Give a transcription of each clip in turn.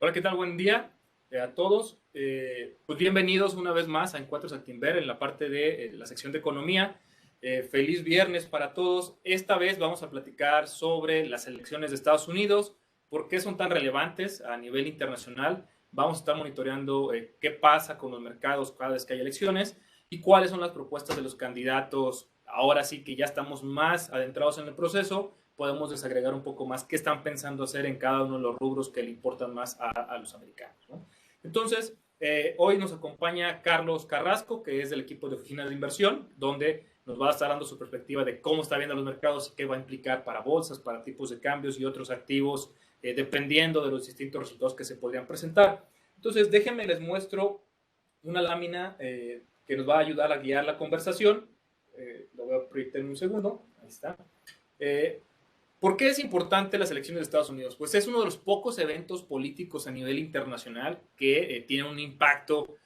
Hola, ¿qué tal? Buen día a todos. Pues bienvenidos una vez más a Encuentros Actinver en la parte de la sección de economía. Feliz viernes para todos. Esta vez vamos a platicar sobre las elecciones de Estados Unidos, por qué son tan relevantes a nivel internacional. Vamos a estar monitoreando qué pasa con los mercados cada vez que hay elecciones y cuáles son las propuestas de los candidatos. Ahora sí que ya estamos más adentrados en el proceso, podemos desagregar un poco más qué están pensando hacer en cada uno de los rubros que le importan más a los americanos, ¿no? Entonces, hoy nos acompaña Carlos Carrasco, que es del equipo de oficinas de inversión, donde nos va a estar dando su perspectiva de cómo está viendo los mercados y qué va a implicar para bolsas, para tipos de cambios y otros activos, dependiendo de los distintos resultados que se podrían presentar. Entonces, déjenme les muestro una lámina que nos va a ayudar a guiar la conversación. Lo voy a proyectar en un segundo. Ahí está. ¿Por qué es importante las elecciones de Estados Unidos? Pues es uno de los pocos eventos políticos a nivel internacional que tiene un impacto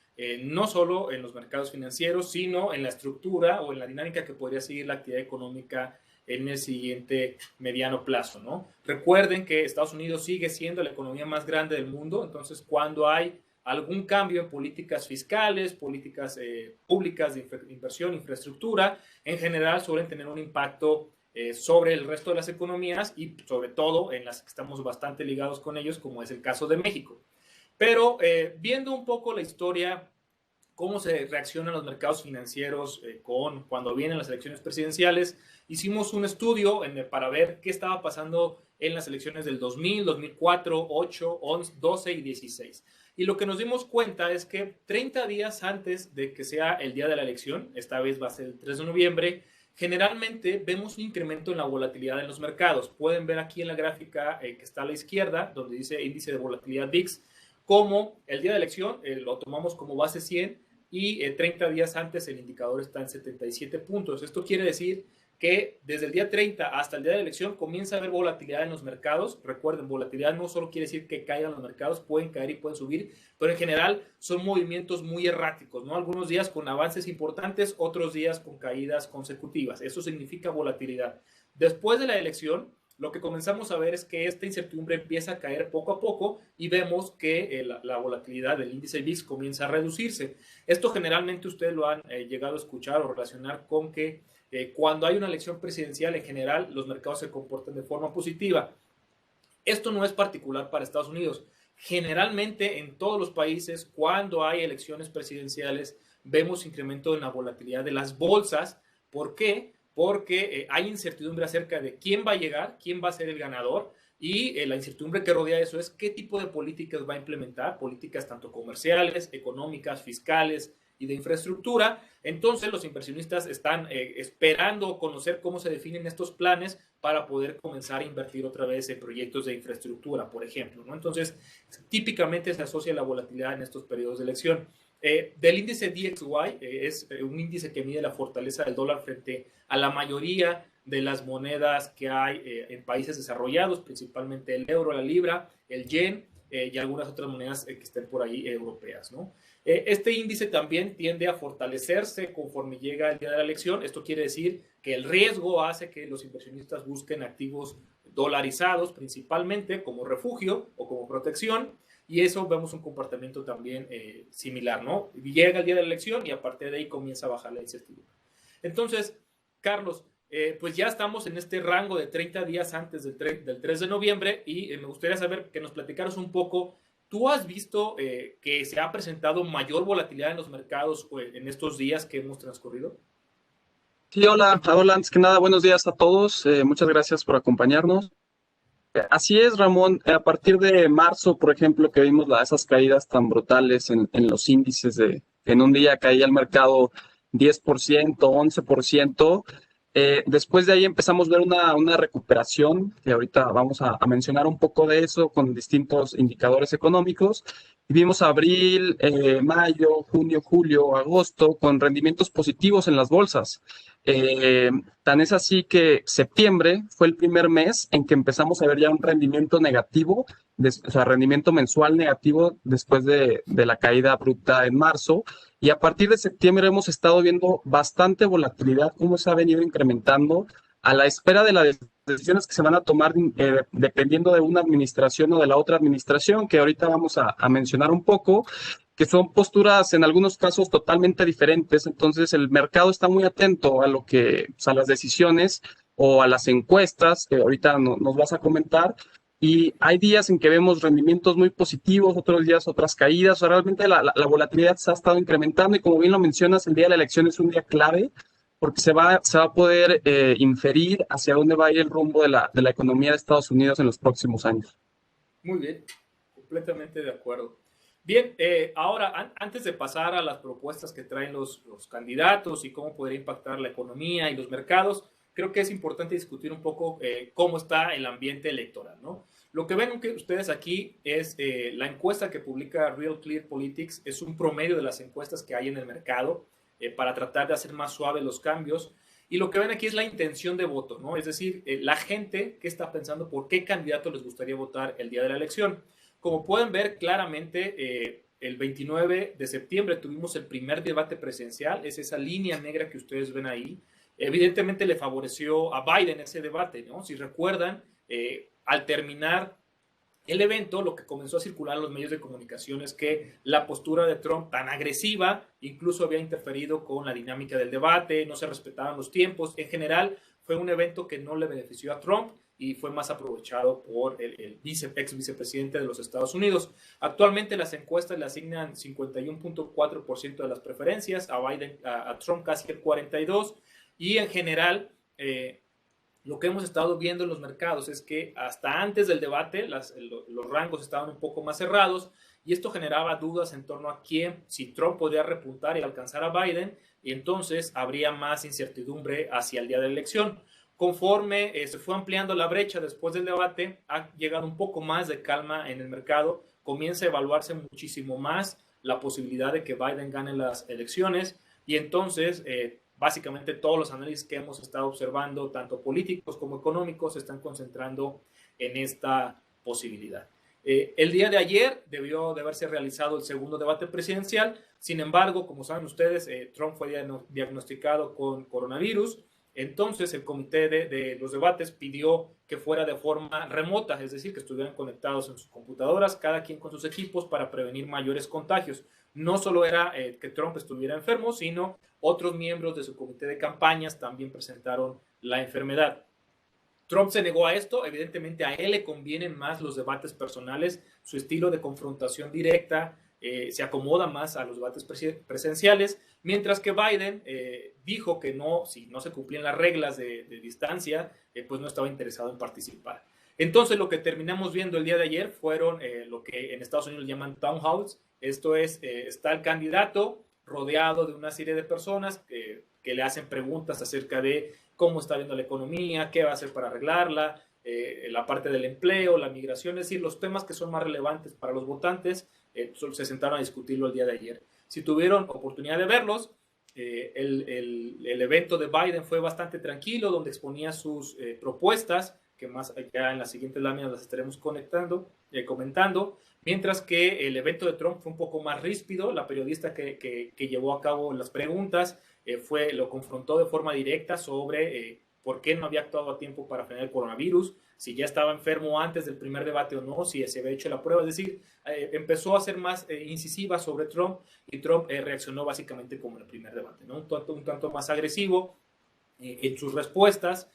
no solo en los mercados financieros, sino en la estructura o en la dinámica que podría seguir la actividad económica en el siguiente mediano plazo, ¿no? Recuerden que Estados Unidos sigue siendo la economía más grande del mundo, entonces cuando hay algún cambio en políticas fiscales, políticas públicas de inversión, infraestructura, en general suelen tener un impacto sobre el resto de las economías y sobre todo en las que estamos bastante ligados con ellos, como es el caso de México. Pero viendo un poco la historia, cómo se reaccionan los mercados financieros cuando vienen las elecciones presidenciales, hicimos un estudio para ver qué estaba pasando en las elecciones del 2000, 2004, 8, 11, 12 y 16. Y lo que nos dimos cuenta es que 30 días antes de que sea el día de la elección, esta vez va a ser el 3 de noviembre, generalmente vemos un incremento en la volatilidad en los mercados. Pueden ver aquí en la gráfica que está a la izquierda, donde dice índice de volatilidad VIX, como el día de elección lo tomamos como base 100 y 30 días antes el indicador está en 77 puntos. Esto quiere decir que desde el día 30 hasta el día de la elección comienza a haber volatilidad en los mercados. Recuerden, volatilidad no solo quiere decir que caigan los mercados, pueden caer y pueden subir, pero en general son movimientos muy erráticos, ¿no? Algunos días con avances importantes, otros días con caídas consecutivas. Eso significa volatilidad. Después de la elección, lo que comenzamos a ver es que esta incertidumbre empieza a caer poco a poco y vemos que la volatilidad del índice VIX comienza a reducirse. Esto generalmente ustedes lo han llegado a escuchar o relacionar con que cuando hay una elección presidencial en general los mercados se comportan de forma positiva. Esto no es particular para Estados Unidos. Generalmente en todos los países cuando hay elecciones presidenciales vemos incremento en la volatilidad de las bolsas. ¿Por qué? Porque hay incertidumbre acerca de quién va a llegar, quién va a ser el ganador y la incertidumbre que rodea eso es qué tipo de políticas va a implementar, políticas tanto comerciales, económicas, fiscales y de infraestructura. Entonces los inversionistas están esperando conocer cómo se definen estos planes para poder comenzar a invertir otra vez en proyectos de infraestructura, por ejemplo, ¿no? Entonces, típicamente se asocia la volatilidad en estos periodos de elección. Del índice DXY, es un índice que mide la fortaleza del dólar frente a la mayoría de las monedas que hay en países desarrollados, principalmente el euro, la libra, el yen y algunas otras monedas que estén por ahí europeas, ¿no? Este índice también tiende a fortalecerse conforme llega el día de la elección. Esto quiere decir que el riesgo hace que los inversionistas busquen activos dolarizados principalmente como refugio o como protección. Y eso vemos un comportamiento también similar, ¿no? Llega el día de la elección y a partir de ahí comienza a bajar la incertidumbre. Entonces, Carlos, pues ya estamos en este rango de 30 días antes del 3 de noviembre y me gustaría saber que nos platicaras un poco. ¿Tú has visto que se ha presentado mayor volatilidad en los mercados en estos días que hemos transcurrido? Sí, hola, antes que nada, buenos días a todos. Muchas gracias por acompañarnos. Así es, Ramón. A partir de marzo, por ejemplo, que vimos esas caídas tan brutales en los índices de que en un día caía el mercado 10%, 11%. Después de ahí empezamos a ver una recuperación, que ahorita vamos a mencionar un poco de eso con distintos indicadores económicos. Y vimos abril, mayo, junio, julio, agosto con rendimientos positivos en las bolsas. Eh, Tan es así que septiembre fue el primer mes en que empezamos a ver ya un rendimiento negativo, o sea, rendimiento mensual negativo después de la caída abrupta en marzo. Y a partir de septiembre hemos estado viendo bastante volatilidad, cómo se ha venido incrementando a la espera de la decisiones que se van a tomar dependiendo de una administración o de la otra administración, que ahorita vamos a mencionar un poco, que son posturas en algunos casos totalmente diferentes. Entonces el mercado está muy atento a lo que, pues, a las decisiones o a las encuestas que ahorita nos vas a comentar. Y hay días en que vemos rendimientos muy positivos, otros días otras caídas. O sea, realmente la volatilidad se ha estado incrementando y como bien lo mencionas, el día de la elección es un día clave porque se va a poder inferir hacia dónde va a ir el rumbo de la economía de Estados Unidos en los próximos años. Muy bien, completamente de acuerdo. Bien, ahora, antes de pasar a las propuestas que traen los candidatos y cómo podría impactar la economía y los mercados, creo que es importante discutir un poco cómo está el ambiente electoral, ¿no? Lo que ven ustedes aquí es la encuesta que publica Real Clear Politics, es un promedio de las encuestas que hay en el mercado para tratar de hacer más suaves los cambios. Y lo que ven aquí es la intención de voto, ¿no? Es decir, la gente que está pensando por qué candidato les gustaría votar el día de la elección. Como pueden ver claramente, el 29 de septiembre tuvimos el primer debate presidencial, es esa línea negra que ustedes ven ahí. Evidentemente le favoreció a Biden ese debate, ¿no? Si recuerdan, al terminar el evento, lo que comenzó a circular en los medios de comunicación es que la postura de Trump tan agresiva incluso había interferido con la dinámica del debate, no se respetaban los tiempos. En general, fue un evento que no le benefició a Trump y fue más aprovechado por el ex vicepresidente de los Estados Unidos. Actualmente las encuestas le asignan 51.4% de las preferencias, a Biden, a Trump casi el 42%, y en general lo que hemos estado viendo en los mercados es que hasta antes del debate los rangos estaban un poco más cerrados y esto generaba dudas en torno a quién, si Trump podía repuntar y alcanzar a Biden, y entonces habría más incertidumbre hacia el día de la elección. Conforme se fue ampliando la brecha después del debate, ha llegado un poco más de calma en el mercado, comienza a evaluarse muchísimo más la posibilidad de que Biden gane las elecciones y entonces básicamente todos los análisis que hemos estado observando, tanto políticos como económicos, se están concentrando en esta posibilidad. El día de ayer debió de haberse realizado el segundo debate presidencial. Sin embargo, como saben ustedes, Trump fue diagnosticado con coronavirus. Entonces, el comité de los debates pidió que fuera de forma remota, es decir, que estuvieran conectados en sus computadoras, cada quien con sus equipos para prevenir mayores contagios. No solo era que Trump estuviera enfermo, sino otros miembros de su comité de campañas también presentaron la enfermedad. Trump se negó a esto, evidentemente a él le convienen más los debates personales, su estilo de confrontación directa se acomoda más a los debates presenciales, mientras que Biden dijo que no, si no se cumplían las reglas de distancia, pues no estaba interesado en participar. Entonces lo que terminamos viendo el día de ayer fueron lo que en Estados Unidos llaman town halls, esto es, está el candidato rodeado de una serie de personas que le hacen preguntas acerca de cómo está viendo la economía, qué va a hacer para arreglarla, la parte del empleo, la migración, es decir, los temas que son más relevantes para los votantes, se sentaron a discutirlo el día de ayer. Si tuvieron oportunidad de verlos, el evento de Biden fue bastante tranquilo, donde exponía sus propuestas, que más allá en las siguientes láminas las estaremos comentando, mientras que el evento de Trump fue un poco más ríspido. La periodista que llevó a cabo las preguntas lo confrontó de forma directa sobre por qué no había actuado a tiempo para frenar el coronavirus, si ya estaba enfermo antes del primer debate o no, si se había hecho la prueba, es decir, empezó a ser más incisiva sobre Trump y Trump reaccionó básicamente como en el primer debate, ¿no? un tanto más agresivo en sus respuestas,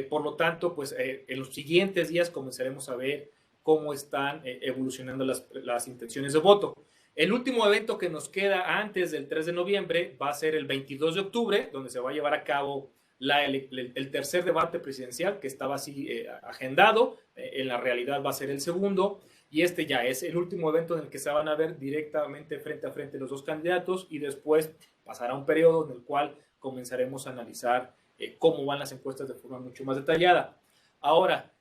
por lo tanto, pues en los siguientes días comenzaremos a ver cómo están evolucionando las intenciones de voto. El último evento que nos queda antes del 3 de noviembre va a ser el 22 de octubre, donde se va a llevar a cabo el tercer debate presidencial, que estaba así agendado. En la realidad va a ser el segundo, y este ya es el último evento en el que se van a ver directamente frente a frente los dos candidatos, y después pasará un periodo en el cual comenzaremos a analizar cómo van las encuestas de forma mucho más detallada. Ahora,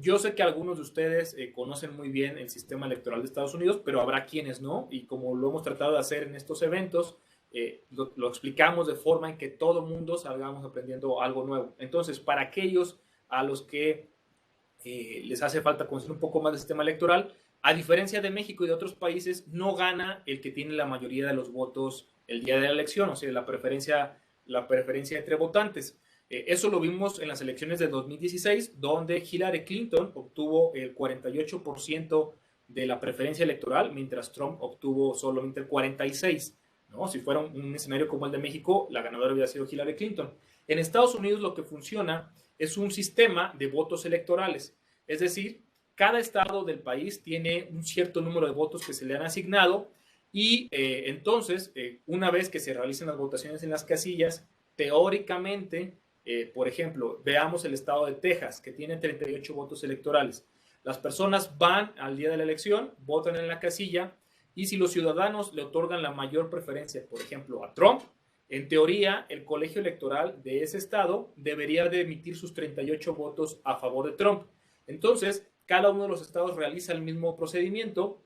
yo sé que algunos de ustedes conocen muy bien el sistema electoral de Estados Unidos, pero habrá quienes no, y como lo hemos tratado de hacer en estos eventos, lo explicamos de forma en que todo mundo salgamos aprendiendo algo nuevo. Entonces, para aquellos a los que les hace falta conocer un poco más del sistema electoral, a diferencia de México y de otros países, no gana el que tiene la mayoría de los votos el día de la elección, o sea, la preferencia entre votantes. Eso lo vimos en las elecciones de 2016, donde Hillary Clinton obtuvo el 48% de la preferencia electoral, mientras Trump obtuvo solamente el 46%. ¿No? Si fuera un escenario como el de México, la ganadora hubiera sido Hillary Clinton. En Estados Unidos lo que funciona es un sistema de votos electorales, es decir, cada estado del país tiene un cierto número de votos que se le han asignado y entonces, una vez que se realicen las votaciones en las casillas, teóricamente, por ejemplo, veamos el estado de Texas, que tiene 38 votos electorales. Las personas van al día de la elección, votan en la casilla y si los ciudadanos le otorgan la mayor preferencia, por ejemplo, a Trump, en teoría, el colegio electoral de ese estado debería de emitir sus 38 votos a favor de Trump. Entonces, cada uno de los estados realiza el mismo procedimiento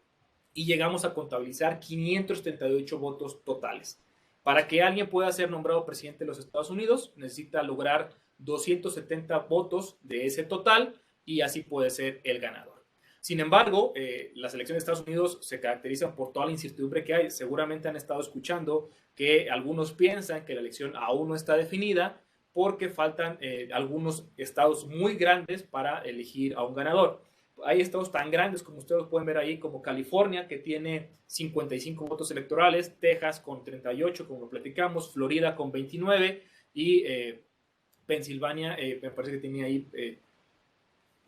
y llegamos a contabilizar 538 votos totales. Para que alguien pueda ser nombrado presidente de los Estados Unidos, necesita lograr 270 votos de ese total y así puede ser el ganador. Sin embargo, las elecciones de Estados Unidos se caracterizan por toda la incertidumbre que hay. Seguramente han estado escuchando que algunos piensan que la elección aún no está definida porque faltan algunos estados muy grandes para elegir a un ganador. Hay estados tan grandes como ustedes pueden ver ahí, como California, que tiene 55 votos electorales, Texas con 38, como lo platicamos, Florida con 29 y Pensilvania me parece que tenía ahí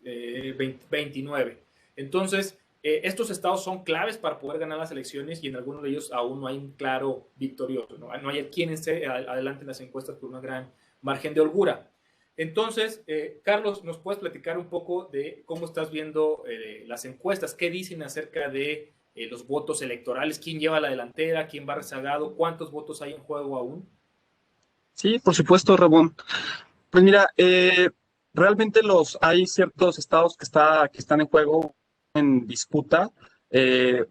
29. Entonces, estos estados son claves para poder ganar las elecciones y en algunos de ellos aún no hay un claro victorioso, no hay quien esté adelante en las encuestas por una gran margen de holgura. Entonces, Carlos, ¿nos puedes platicar un poco de cómo estás viendo las encuestas? ¿Qué dicen acerca de los votos electorales? ¿Quién lleva la delantera? ¿Quién va rezagado? ¿Cuántos votos hay en juego aún? Sí, por supuesto, Ramón. Pues mira, realmente hay ciertos estados que están en juego, en disputa.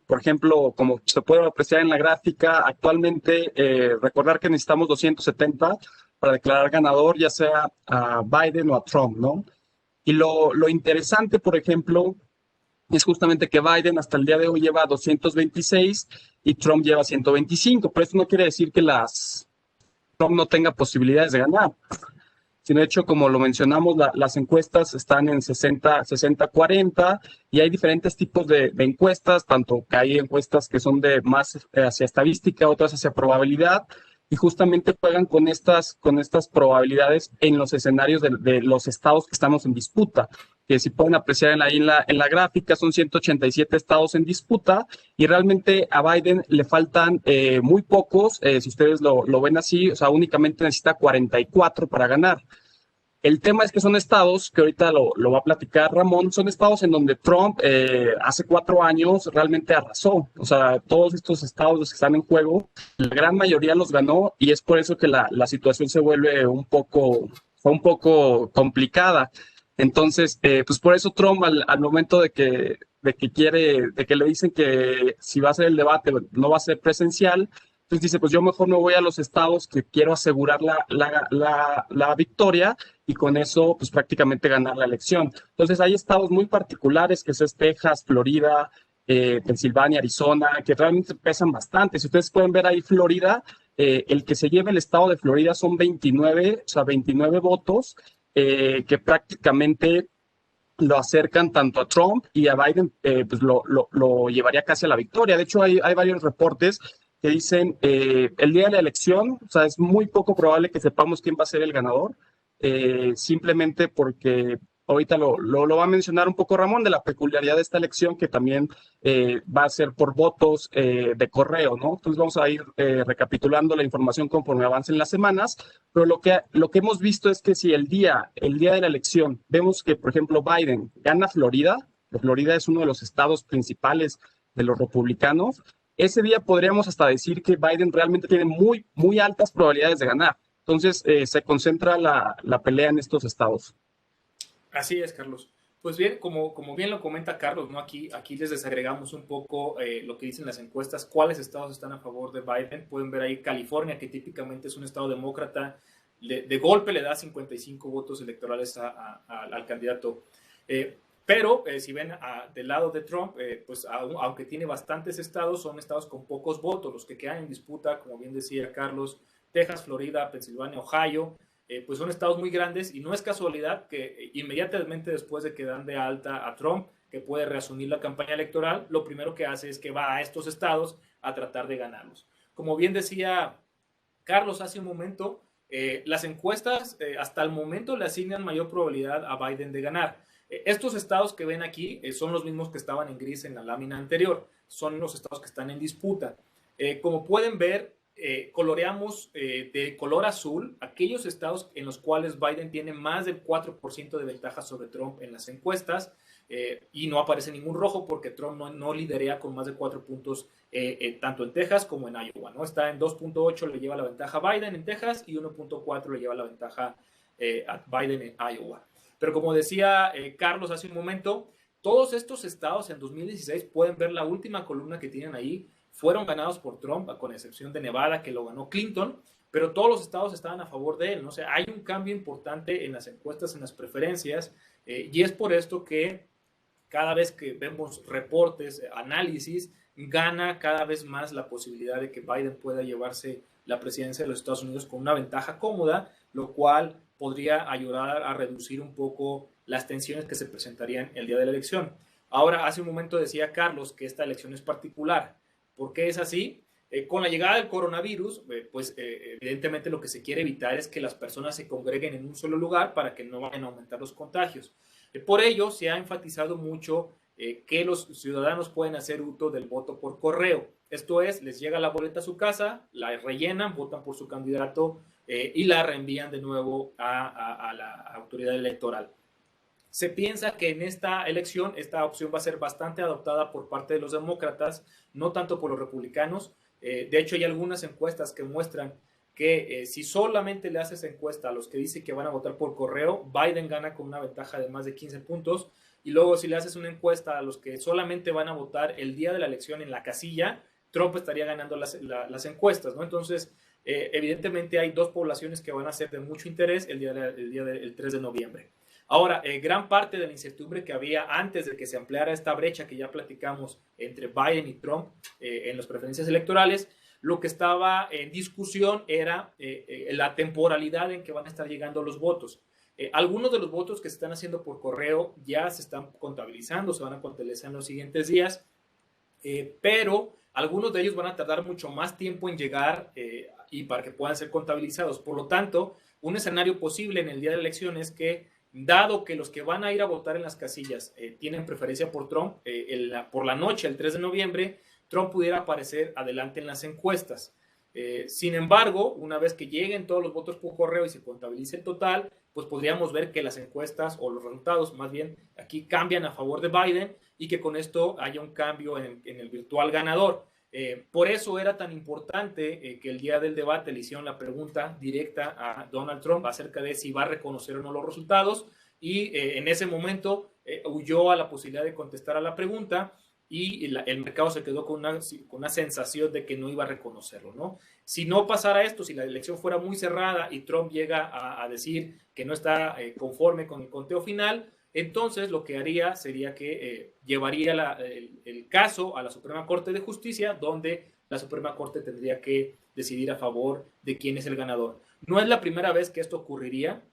Por ejemplo, como se puede apreciar en la gráfica, actualmente recordar que necesitamos 270 para declarar ganador, ya sea a Biden o a Trump, ¿no? Y lo interesante, por ejemplo, es justamente que Biden hasta el día de hoy lleva 226 y Trump lleva 125, pero esto no quiere decir que Trump no tenga posibilidades de ganar, sino de hecho, como lo mencionamos, las encuestas están en 60-40 y hay diferentes tipos de encuestas, tanto que hay encuestas que son de más hacia estadística, otras hacia probabilidad, y justamente juegan con estas probabilidades en los escenarios de los estados que estamos en disputa, que si pueden apreciar ahí en la gráfica, son 187 estados en disputa y realmente a Biden le faltan muy pocos, si ustedes lo ven así, o sea, únicamente necesita 44 para ganar. El tema es que son estados, que ahorita lo va a platicar Ramón, son estados en donde Trump hace 4 años realmente arrasó. O sea, todos estos estados los que están en juego, la gran mayoría los ganó y es por eso que la situación se vuelve un poco complicada. Entonces, pues por eso Trump al momento de que le dicen que si va a ser el debate no va a ser presencial, entonces dice, pues yo mejor me voy a los estados que quiero asegurar la victoria y con eso pues prácticamente ganar la elección. Entonces hay estados muy particulares que es Texas, Florida, Pensilvania, Arizona, que realmente pesan bastante. Si ustedes pueden ver ahí Florida, el que se lleva el estado de Florida son 29, o sea, 29 votos que prácticamente lo acercan tanto a Trump y a Biden, pues lo llevaría casi a la victoria. De hecho, hay varios reportes que dicen el día de la elección, o sea, es muy poco probable que sepamos quién va a ser el ganador, simplemente porque ahorita lo va a mencionar un poco Ramón de la peculiaridad de esta elección que también va a ser por votos de correo, ¿no? Entonces vamos a ir recapitulando la información conforme avancen las semanas, pero lo que hemos visto es que si el día de la elección vemos que, por ejemplo, Biden gana Florida, Florida es uno de los estados principales de los republicanos, ese día podríamos hasta decir que Biden realmente tiene muy, muy altas probabilidades de ganar. Entonces, se concentra la pelea en estos estados. Así es, Carlos. Pues bien, como bien lo comenta Carlos, ¿no? Aquí les desagregamos un poco lo que dicen las encuestas, cuáles estados están a favor de Biden. Pueden ver ahí California, que típicamente es un estado demócrata, de golpe le da 55 votos electorales al candidato. Pero si ven del lado de Trump, pues aunque tiene bastantes estados, son estados con pocos votos. Los que quedan en disputa, como bien decía Carlos, Texas, Florida, Pensilvania, Ohio. pues son estados muy grandes y no es casualidad que inmediatamente después de que dan de alta a Trump, que puede reasumir la campaña electoral, lo primero que hace es que va a estos estados a tratar de ganarlos. Como bien decía Carlos hace un momento, las encuestas hasta el momento le asignan mayor probabilidad a Biden de ganar. Estos estados que ven aquí son los mismos que estaban en gris en la lámina anterior, son los estados que están en disputa. Como pueden ver, coloreamos de color azul aquellos estados en los cuales Biden tiene más del 4% de ventaja sobre Trump en las encuestas, y no aparece ningún rojo porque Trump no liderea con más de 4 puntos tanto en Texas como en Iowa, ¿no? Está en 2.8, le lleva la ventaja a Biden en Texas y 1.4 le lleva la ventaja a Biden en Iowa. Pero como decía Carlos hace un momento, todos estos estados en 2016, pueden ver la última columna que tienen ahí, fueron ganados por Trump, con excepción de Nevada, que lo ganó Clinton, pero todos los estados estaban a favor de él, ¿no? O sea, hay un cambio importante en las encuestas, en las preferencias, y es por esto que cada vez que vemos reportes, análisis, gana cada vez más la posibilidad de que Biden pueda llevarse la presidencia de los Estados Unidos con una ventaja cómoda, lo cual podría ayudar a reducir un poco las tensiones que se presentarían el día de la elección. Ahora, hace un momento decía Carlos que esta elección es particular. ¿Por qué es así? Con la llegada del coronavirus, evidentemente lo que se quiere evitar es que las personas se congreguen en un solo lugar para que no vayan a aumentar los contagios. Por ello, se ha enfatizado mucho que los ciudadanos pueden hacer uso del voto por correo. Esto es, les llega la boleta a su casa, la rellenan, votan por su candidato y la reenvían de nuevo a la autoridad electoral. Se piensa que en esta elección esta opción va a ser bastante adoptada por parte de los demócratas, no tanto por los republicanos. De hecho, hay algunas encuestas que muestran que si solamente le haces encuesta a los que dicen que van a votar por correo, Biden gana con una ventaja de más de 15 puntos. Y luego si le haces una encuesta a los que solamente van a votar el día de la elección en la casilla, Trump estaría ganando las encuestas, ¿no? Entonces, evidentemente hay dos poblaciones que van a ser de mucho interés el día del 3 de noviembre. Ahora, gran parte de la incertidumbre que había antes de que se ampliara esta brecha que ya platicamos entre Biden y Trump en las preferencias electorales, lo que estaba en discusión era la temporalidad en que van a estar llegando los votos. Algunos de los votos que se están haciendo por correo ya se están contabilizando, se van a contabilizar en los siguientes días, pero algunos de ellos van a tardar mucho más tiempo en llegar y para que puedan ser contabilizados. Por lo tanto, un escenario posible en el día de la elección es que, dado que los que van a ir a votar en las casillas tienen preferencia por Trump, por la noche, el 3 de noviembre, Trump pudiera aparecer adelante en las encuestas. Sin embargo, una vez que lleguen todos los votos por correo y se contabilice el total, pues podríamos ver que las encuestas o los resultados más bien aquí cambian a favor de Biden y que con esto haya un cambio en el virtual ganador. Por eso era tan importante que el día del debate le hicieron la pregunta directa a Donald Trump acerca de si va a reconocer o no los resultados, y en ese momento huyó a la posibilidad de contestar a la pregunta y el mercado se quedó con una sensación de que no iba a reconocerlo, ¿no? Si no pasara esto, si la elección fuera muy cerrada y Trump llega a decir que no está conforme con el conteo final, entonces lo que haría sería que llevaría el caso a la Suprema Corte de Justicia, donde la Suprema Corte tendría que decidir a favor de quién es el ganador. No es la primera vez que esto ocurriría.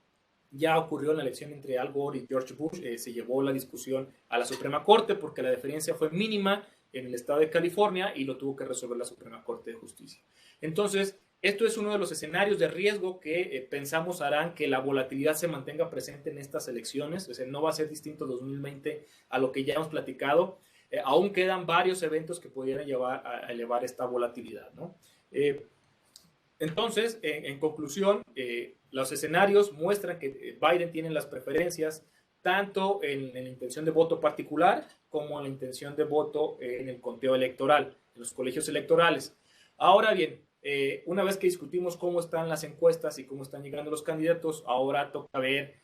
Ya ocurrió en la elección entre Al Gore y George Bush, se llevó la discusión a la Suprema Corte porque la diferencia fue mínima en el estado de California y lo tuvo que resolver la Suprema Corte de Justicia. Entonces, esto es uno de los escenarios de riesgo que pensamos harán que la volatilidad se mantenga presente en estas elecciones. O sea, no va a ser distinto 2020 a lo que ya hemos platicado. Aún quedan varios eventos que pudieran llevar a elevar esta volatilidad, ¿no? Entonces, en conclusión, los escenarios muestran que Biden tiene las preferencias tanto en la intención de voto particular como en la intención de voto en el conteo electoral, en los colegios electorales. Ahora bien, una vez que discutimos cómo están las encuestas y cómo están llegando los candidatos, ahora toca ver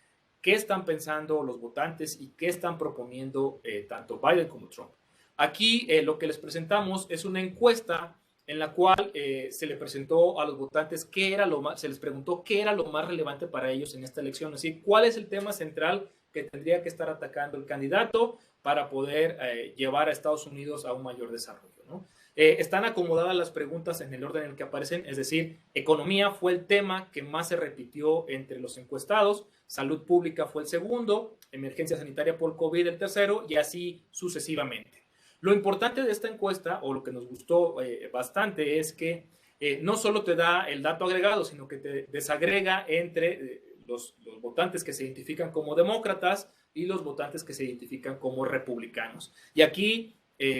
qué están pensando los votantes y qué están proponiendo tanto Biden como Trump. Aquí lo que les presentamos es una encuesta en la cual se le presentó a los votantes se les preguntó qué era lo más relevante para ellos en esta elección, así cuál es el tema central que tendría que estar atacando el candidato para poder llevar a Estados Unidos a un mayor desarrollo, ¿no? Están acomodadas las preguntas en el orden en el que aparecen, es decir, economía fue el tema que más se repitió entre los encuestados, salud pública fue el segundo, emergencia sanitaria por COVID el tercero y así sucesivamente. Lo importante de esta encuesta, o lo que nos gustó bastante, es que no solo te da el dato agregado, sino que te desagrega entre los votantes que se identifican como demócratas y los votantes que se identifican como republicanos. Y aquí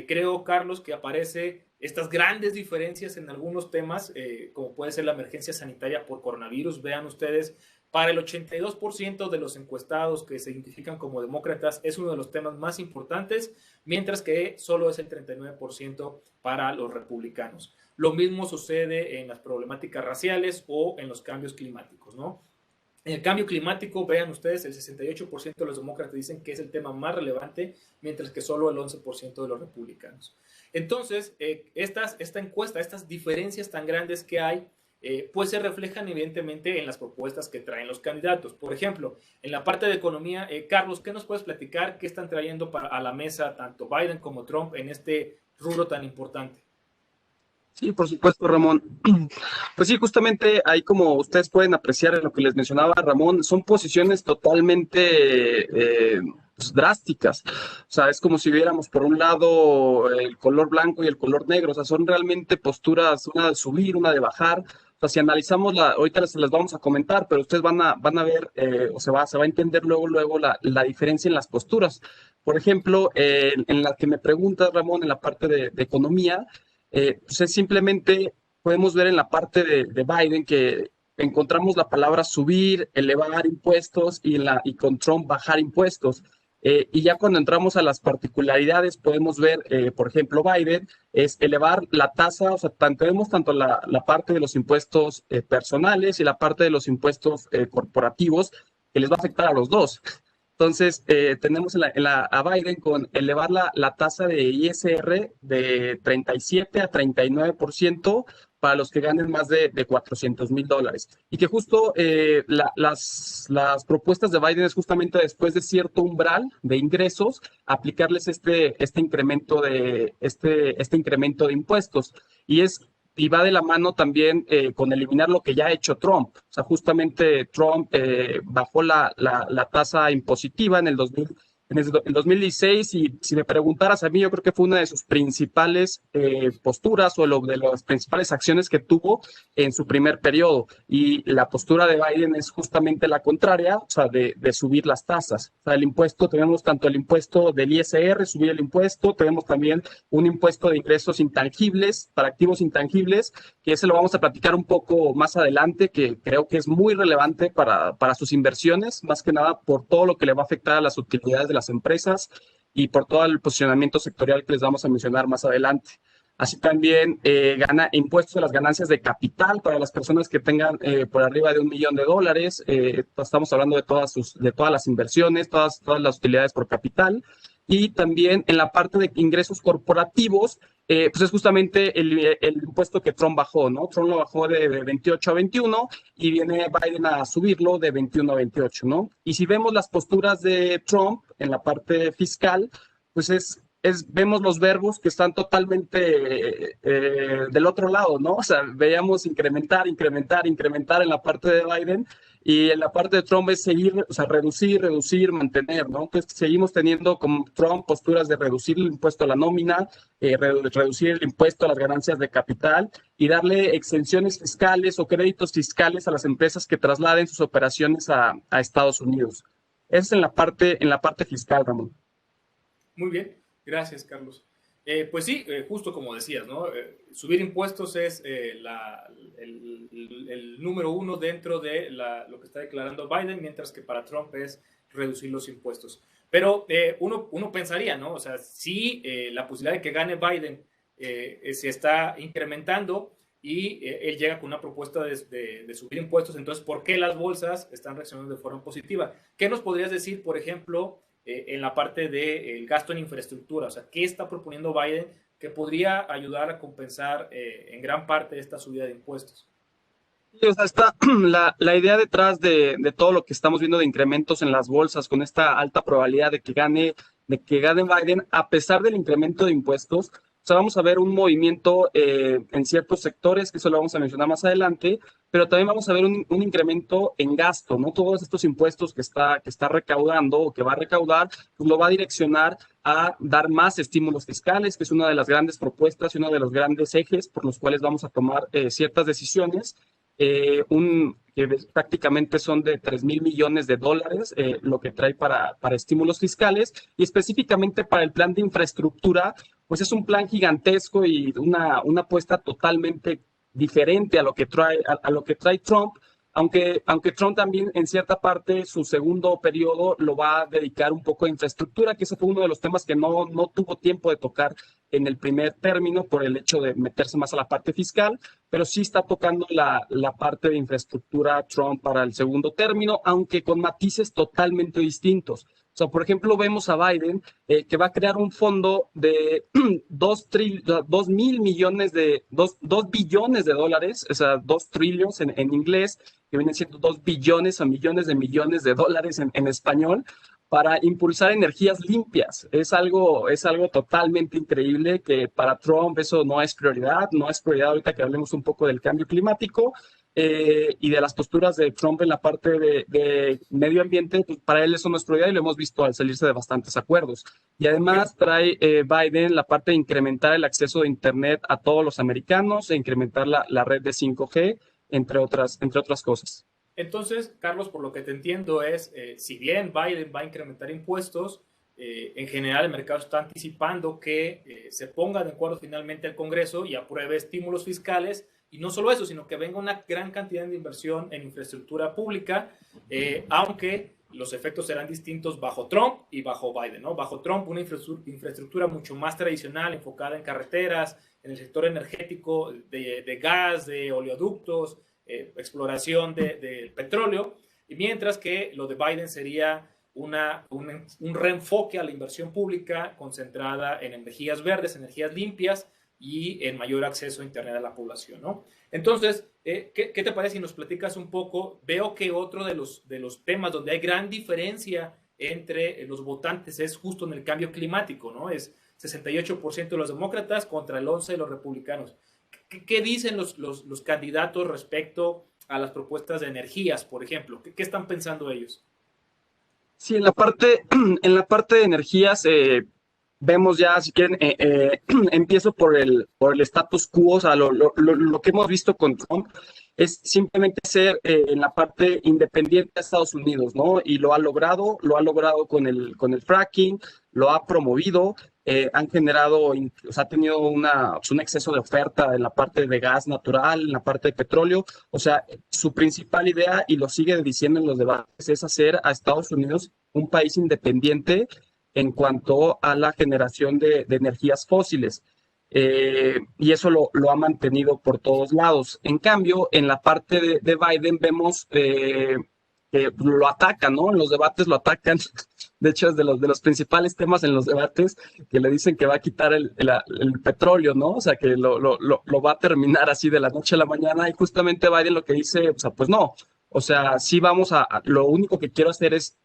creo, Carlos, que aparece estas grandes diferencias en algunos temas, como puede ser la emergencia sanitaria por coronavirus. Vean ustedes, para el 82% de los encuestados que se identifican como demócratas es uno de los temas más importantes, mientras que solo es el 39% para los republicanos. Lo mismo sucede en las problemáticas raciales o en los cambios climáticos, ¿no? En el cambio climático, vean ustedes, el 68% de los demócratas dicen que es el tema más relevante, mientras que solo el 11% de los republicanos. Entonces, esta encuesta, estas diferencias tan grandes que hay, pues se reflejan evidentemente en las propuestas que traen los candidatos. Por ejemplo, en la parte de economía, Carlos, ¿qué nos puedes platicar? ¿Qué están trayendo a la mesa tanto Biden como Trump en este rubro tan importante? Sí, por supuesto, Ramón. Pues sí, justamente ahí como ustedes pueden apreciar en lo que les mencionaba Ramón, son posiciones totalmente pues, drásticas. O sea, es como si viéramos por un lado el color blanco y el color negro. O sea, son realmente posturas, una de subir, una de bajar. O sea, si analizamos ahorita se las vamos a comentar, pero ustedes van a ver o se va a entender luego la diferencia en las posturas. Por ejemplo, en la que me preguntas, Ramón, en la parte de economía. Pues es simplemente, podemos ver en la parte de Biden que encontramos la palabra subir, elevar impuestos y con Trump bajar impuestos. Y ya cuando entramos a las particularidades, podemos ver, por ejemplo, Biden es elevar la tasa, o sea, tenemos tanto la parte de los impuestos personales y la parte de los impuestos corporativos que les va a afectar a los dos. Entonces, tenemos a Biden con elevar la tasa de ISR de 37 a 39% para los que ganen más de $400,000. Y que justo las propuestas de Biden es justamente después de cierto umbral de ingresos, aplicarles este incremento de impuestos. Y va de la mano también con eliminar lo que ya ha hecho Trump. O sea, justamente Trump bajó la tasa impositiva en 2016 y si me preguntaras a mí, yo creo que fue una de sus principales posturas o de las principales acciones que tuvo en su primer periodo. Y la postura de Biden es justamente la contraria, o sea, de subir las tasas. O sea, el impuesto, tenemos tanto el impuesto del ISR, subir el impuesto, tenemos también un impuesto de ingresos intangibles para activos intangibles, que ese lo vamos a platicar un poco más adelante, que creo que es muy relevante para sus inversiones, más que nada por todo lo que le va a afectar a las utilidades de las empresas y por todo el posicionamiento sectorial que les vamos a mencionar más adelante. Así también gana impuestos a las ganancias de capital para las personas que tengan por arriba de $1,000,000. Estamos hablando de todas las inversiones, todas las utilidades por capital. Y también en la parte de ingresos corporativos, pues es justamente el impuesto que Trump bajó, ¿no? Trump lo bajó de 28 a 21 y viene Biden a subirlo de 21 a 28, ¿no? Y si vemos las posturas de Trump en la parte fiscal, pues vemos los verbos que están totalmente del otro lado, ¿no? O sea, veíamos incrementar en la parte de Biden y en la parte de Trump es seguir, o sea, reducir, mantener, ¿no? Entonces seguimos teniendo como Trump posturas de reducir el impuesto a la nómina, reducir el impuesto a las ganancias de capital y darle exenciones fiscales o créditos fiscales a las empresas que trasladen sus operaciones a Estados Unidos. Eso es en la parte fiscal, Ramón. Muy bien, gracias, Carlos. Pues sí, justo como decías, ¿no? Subir impuestos es el número uno dentro de lo que está declarando Biden, mientras que para Trump es reducir los impuestos. Pero uno pensaría, ¿no? O sea, si la posibilidad de que gane Biden se está incrementando y él llega con una propuesta de subir impuestos, entonces, ¿por qué las bolsas están reaccionando de forma positiva? ¿Qué nos podrías decir, por ejemplo, en la parte del gasto en infraestructura? O sea, ¿qué está proponiendo Biden que podría ayudar a compensar en gran parte esta subida de impuestos? Sí, o sea, está la idea detrás de todo lo que estamos viendo de incrementos en las bolsas, con esta alta probabilidad de que gane Biden, a pesar del incremento de impuestos, O sea, vamos a ver un movimiento en ciertos sectores, que eso lo vamos a mencionar más adelante, pero también vamos a ver un incremento en gasto, ¿no? Todos estos impuestos que está recaudando o que va a recaudar, pues lo va a direccionar a dar más estímulos fiscales, que es una de las grandes propuestas y uno de los grandes ejes por los cuales vamos a tomar ciertas decisiones. Que prácticamente son de 3,000 millones de dólares, lo que trae para estímulos fiscales, y específicamente para el plan de infraestructura, pues es un plan gigantesco y una apuesta totalmente diferente a lo que trae Trump, aunque Trump también en cierta parte su segundo periodo lo va a dedicar un poco a infraestructura, que ese fue uno de los temas que no tuvo tiempo de tocar en el primer término por el hecho de meterse más a la parte fiscal, pero sí está tocando la parte de infraestructura Trump para el segundo término, aunque con matices totalmente distintos. O sea, por ejemplo, vemos a Biden que va a crear un fondo de 2 billones de dólares, o sea, 2 trillions en inglés, que vienen siendo 2 billones a millones de dólares en español, para impulsar energías limpias. Es algo totalmente increíble que para Trump eso no es prioridad ahorita que hablemos un poco del cambio climático y de las posturas de Trump en la parte de medio ambiente, pues para él eso no es prioridad y lo hemos visto al salirse de bastantes acuerdos. Y además trae Biden la parte de incrementar el acceso de Internet a todos los americanos e incrementar la red de 5G, entre otras cosas. Entonces, Carlos, por lo que te entiendo es, si bien Biden va a incrementar impuestos, en general el mercado está anticipando que se ponga de acuerdo finalmente el Congreso y apruebe estímulos fiscales, y no solo eso, sino que venga una gran cantidad de inversión en infraestructura pública, aunque los efectos serán distintos bajo Trump y bajo Biden, ¿no? Bajo Trump, una infraestructura mucho más tradicional, enfocada en carreteras, en el sector energético, de gas, de oleoductos, exploración de petróleo, y mientras que lo de Biden sería un reenfoque a la inversión pública concentrada en energías verdes, energías limpias y en mayor acceso a Internet a la población, ¿no? Entonces, ¿qué te parece si nos platicas un poco? Veo que otro de los temas donde hay gran diferencia entre los votantes es justo en el cambio climático, ¿no? Es 68% de los demócratas contra el 11% de los republicanos. ¿Qué dicen los candidatos respecto a las propuestas de energías, por ejemplo? ¿Qué están pensando ellos? Sí, en la parte de energías, vemos ya, si quieren, empiezo por el status quo, o sea, lo que hemos visto con Trump es simplemente ser en la parte independiente de Estados Unidos, ¿no? Y lo ha logrado con el fracking, lo ha promovido, han generado, o sea, ha tenido un exceso de oferta en la parte de gas natural, en la parte de petróleo. O sea, su principal idea, y lo sigue diciendo en los debates, es hacer a Estados Unidos un país independiente en cuanto a la generación de energías fósiles. Y eso lo ha mantenido por todos lados. En cambio, en la parte de Biden vemos que lo atacan, ¿no? En los debates lo atacan. De hecho, es de los principales temas en los debates que le dicen que va a quitar el petróleo, ¿no? O sea, que lo va a terminar así de la noche a la mañana. Y justamente Biden lo que dice, o sea, pues no. O sea, sí lo único que quiero hacer es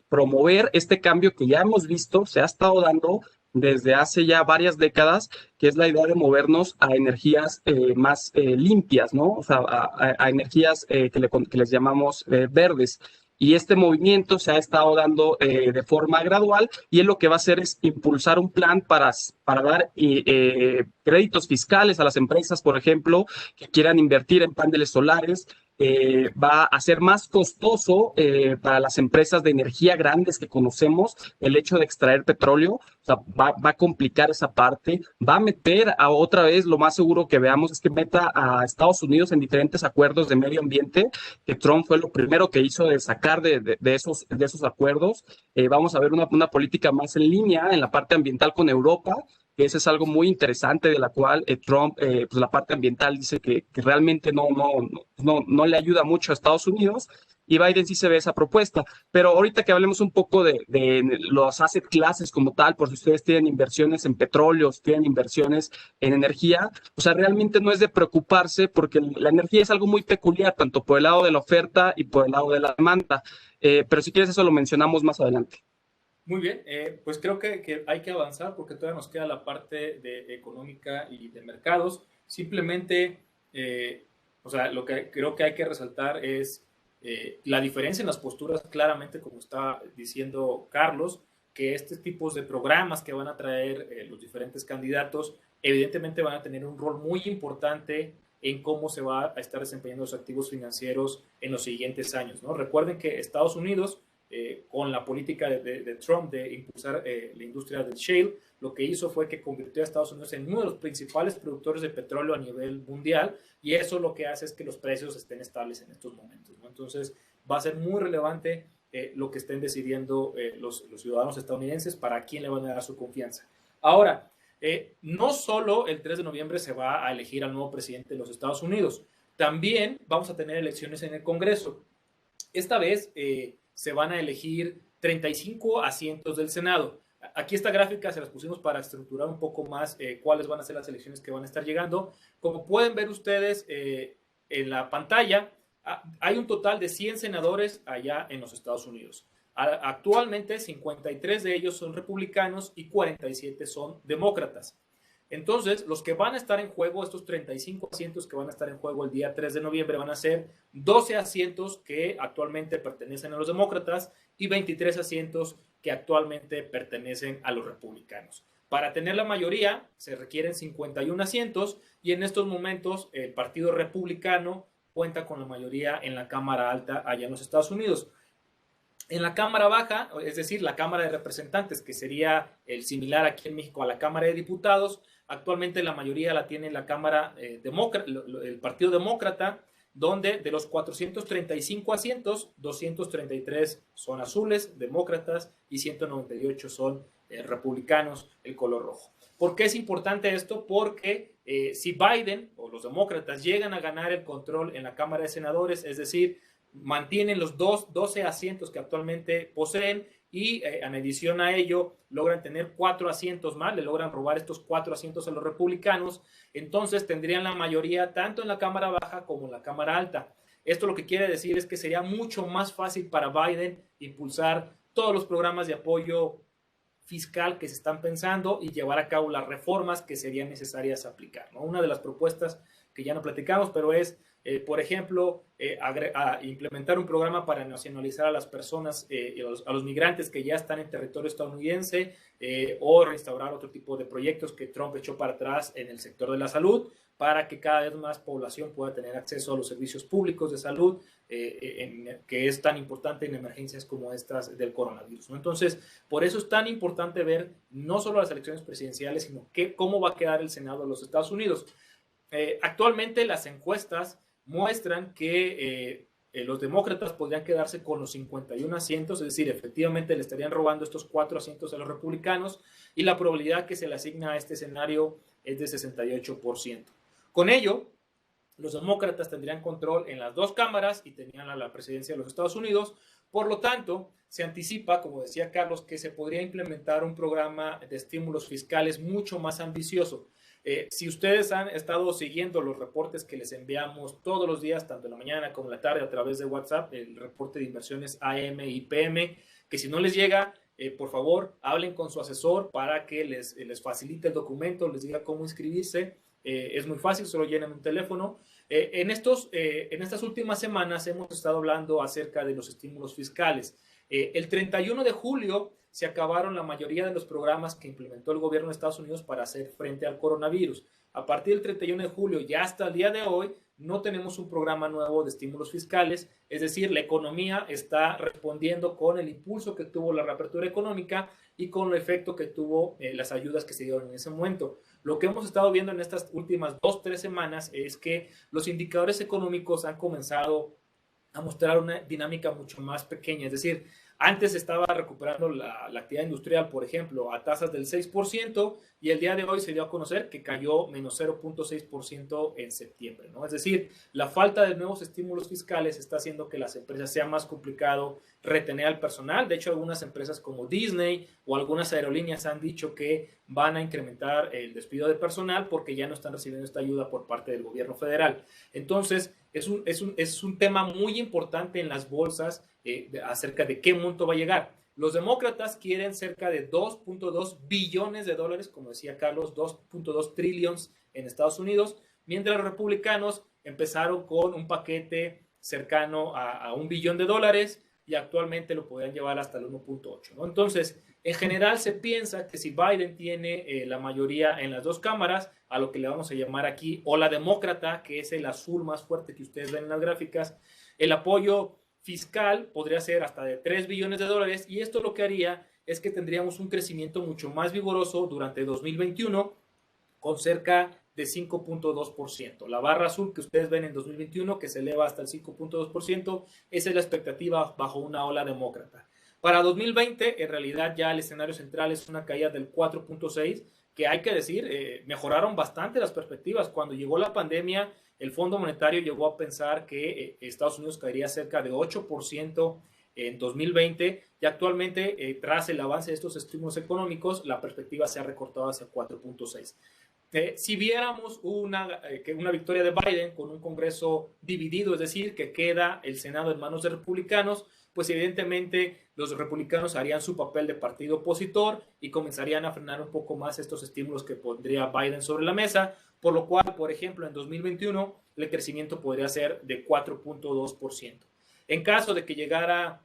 promover este cambio que ya hemos visto, se ha estado dando desde hace ya varias décadas, que es la idea de movernos a energías más limpias, ¿no? O sea, a energías que les llamamos verdes. Y este movimiento se ha estado dando de forma gradual, y él lo que va a hacer es impulsar un plan para dar créditos fiscales a las empresas, por ejemplo, que quieran invertir en paneles solares. Va a ser más costoso para las empresas de energía grandes que conocemos el hecho de extraer petróleo. O sea, va a complicar esa parte, va a meter a otra vez, lo más seguro que veamos es que meta a Estados Unidos en diferentes acuerdos de medio ambiente, que Trump fue lo primero que hizo de sacar de esos acuerdos. Vamos a ver una política más en línea en la parte ambiental con Europa, que eso es algo muy interesante, de la cual Trump, pues la parte ambiental dice que realmente no le ayuda mucho a Estados Unidos, y Biden sí se ve esa propuesta. Pero ahorita que hablemos un poco de los asset classes como tal, por si ustedes tienen inversiones en petróleos, tienen inversiones en energía, o sea, realmente no es de preocuparse, porque la energía es algo muy peculiar, tanto por el lado de la oferta y por el lado de la demanda. Pero si quieres eso lo mencionamos más adelante. Muy bien, pues creo que hay que avanzar porque todavía nos queda la parte de económica y de mercados. Simplemente, o sea, lo que creo que hay que resaltar es la diferencia en las posturas, claramente, como está diciendo Carlos, que estos tipos de programas que van a traer los diferentes candidatos, evidentemente van a tener un rol muy importante en cómo se va a estar desempeñando los activos financieros en los siguientes años, ¿no? Recuerden que Estados Unidos con la política de Trump de impulsar la industria del shale, lo que hizo fue que convirtió a Estados Unidos en uno de los principales productores de petróleo a nivel mundial, y eso lo que hace es que los precios estén estables en estos momentos, ¿no? Entonces va a ser muy relevante lo que estén decidiendo los ciudadanos estadounidenses para quién le van a dar su confianza. Ahora, no solo el 3 de noviembre se va a elegir al nuevo presidente de los Estados Unidos, también vamos a tener elecciones en el Congreso. Esta vez se van a elegir 35 asientos del Senado. Aquí esta gráfica se las pusimos para estructurar un poco más cuáles van a ser las elecciones que van a estar llegando. Como pueden ver ustedes en la pantalla, hay un total de 100 senadores allá en los Estados Unidos. Actualmente 53 de ellos son republicanos y 47 son demócratas. Entonces, los que van a estar en juego, estos 35 asientos que van a estar en juego el día 3 de noviembre, van a ser 12 asientos que actualmente pertenecen a los demócratas y 23 asientos que actualmente pertenecen a los republicanos. Para tener la mayoría se requieren 51 asientos y en estos momentos el Partido Republicano cuenta con la mayoría en la Cámara Alta allá en los Estados Unidos. En la Cámara Baja, es decir, la Cámara de Representantes, que sería el similar aquí en México a la Cámara de Diputados, actualmente la mayoría la tiene la Cámara el Partido Demócrata, donde de los 435 asientos, 233 son azules, demócratas, y 198 son republicanos, el color rojo. ¿Por qué es importante esto? Porque si Biden o los demócratas llegan a ganar el control en la Cámara de Senadores, es decir, mantienen los 12 asientos que actualmente poseen y en adición a ello logran tener 4 asientos más, le logran robar estos 4 asientos a los republicanos, entonces tendrían la mayoría tanto en la Cámara Baja como en la Cámara Alta. Esto lo que quiere decir es que sería mucho más fácil para Biden impulsar todos los programas de apoyo fiscal que se están pensando y llevar a cabo las reformas que serían necesarias aplicar, ¿no? Una de las propuestas que ya no platicamos, pero es por ejemplo, implementar un programa para nacionalizar a las personas, a los migrantes que ya están en territorio estadounidense, o restaurar otro tipo de proyectos que Trump echó para atrás en el sector de la salud, para que cada vez más población pueda tener acceso a los servicios públicos de salud, que es tan importante en emergencias como estas del coronavirus, ¿no? Entonces, por eso es tan importante ver no solo las elecciones presidenciales, sino cómo va a quedar el Senado de los Estados Unidos. Actualmente las encuestas muestran que los demócratas podrían quedarse con los 51 asientos, es decir, efectivamente le estarían robando estos 4 asientos a los republicanos, y la probabilidad que se le asigna a este escenario es de 68%. Con ello, los demócratas tendrían control en las dos cámaras y tenían la presidencia de los Estados Unidos. Por lo tanto, se anticipa, como decía Carlos, que se podría implementar un programa de estímulos fiscales mucho más ambicioso. Si ustedes han estado siguiendo los reportes que les enviamos todos los días, tanto en la mañana como en la tarde a través de WhatsApp, el reporte de inversiones AM y PM, que si no les llega, por favor, hablen con su asesor para que les facilite el documento, les diga cómo inscribirse. Es muy fácil, solo llenan un teléfono. En estas últimas semanas hemos estado hablando acerca de los estímulos fiscales. El 31 de julio se acabaron la mayoría de los programas que implementó el gobierno de Estados Unidos para hacer frente al coronavirus. A partir del 31 de julio y hasta el día de hoy no tenemos un programa nuevo de estímulos fiscales, es decir, la economía está respondiendo con el impulso que tuvo la reapertura económica y con el efecto que tuvo las ayudas que se dieron en ese momento. Lo que hemos estado viendo en estas últimas 2-3 semanas es que los indicadores económicos han comenzado a mostrar una dinámica mucho más pequeña, es decir, antes estaba recuperando la actividad industrial, por ejemplo, a tasas del 6%, y el día de hoy se dio a conocer que cayó menos 0.6% en septiembre, ¿no? Es decir, la falta de nuevos estímulos fiscales está haciendo que las empresas sea más complicado retener al personal. De hecho, algunas empresas como Disney o algunas aerolíneas han dicho que van a incrementar el despido de personal porque ya no están recibiendo esta ayuda por parte del gobierno federal. Entonces, es un tema muy importante en las bolsas acerca de qué monto va a llegar. Los demócratas quieren cerca de 2.2 billones de dólares, como decía Carlos, 2.2 trillones en Estados Unidos, mientras los republicanos empezaron con un paquete cercano a 1 billón de dólares y actualmente lo podrían llevar hasta el 1.8, ¿no? Entonces, en general se piensa que si Biden tiene la mayoría en las dos cámaras, a lo que le vamos a llamar aquí ola demócrata, que es el azul más fuerte que ustedes ven en las gráficas, el apoyo fiscal podría ser hasta de 3 billones de dólares, y esto lo que haría es que tendríamos un crecimiento mucho más vigoroso durante 2021 con cerca de 5.2%. La barra azul que ustedes ven en 2021, que se eleva hasta el 5.2%, esa es la expectativa bajo una ola demócrata. Para 2020, en realidad ya el escenario central es una caída del 4.6%, que hay que decir, mejoraron bastante las perspectivas. Cuando llegó la pandemia, el Fondo Monetario llegó a pensar que Estados Unidos caería cerca de 8% en 2020, y actualmente, tras el avance de estos estímulos económicos, la perspectiva se ha recortado hacia 4.6%. Si viéramos una victoria de Biden con un Congreso dividido, es decir, que queda el Senado en manos de republicanos, pues evidentemente los republicanos harían su papel de partido opositor y comenzarían a frenar un poco más estos estímulos que pondría Biden sobre la mesa, por lo cual, por ejemplo, en 2021 el crecimiento podría ser de 4.2%. En caso de que llegara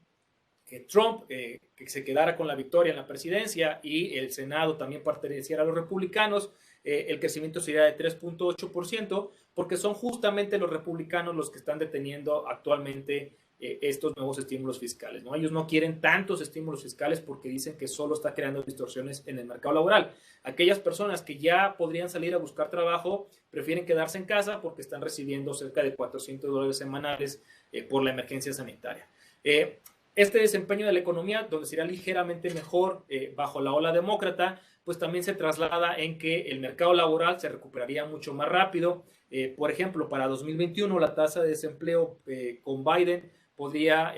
Trump, que se quedara con la victoria en la presidencia y el Senado también perteneciera a los republicanos, el crecimiento sería de 3.8%, porque son justamente los republicanos los que están deteniendo actualmente estos nuevos estímulos fiscales, ¿no? Ellos no quieren tantos estímulos fiscales porque dicen que solo está creando distorsiones en el mercado laboral. Aquellas personas que ya podrían salir a buscar trabajo prefieren quedarse en casa porque están recibiendo cerca de $400 semanales por la emergencia sanitaria. Este desempeño de la economía, donde sería ligeramente mejor bajo la ola demócrata, pues también se traslada en que el mercado laboral se recuperaría mucho más rápido. Por ejemplo, para 2021 la tasa de desempleo con Biden podría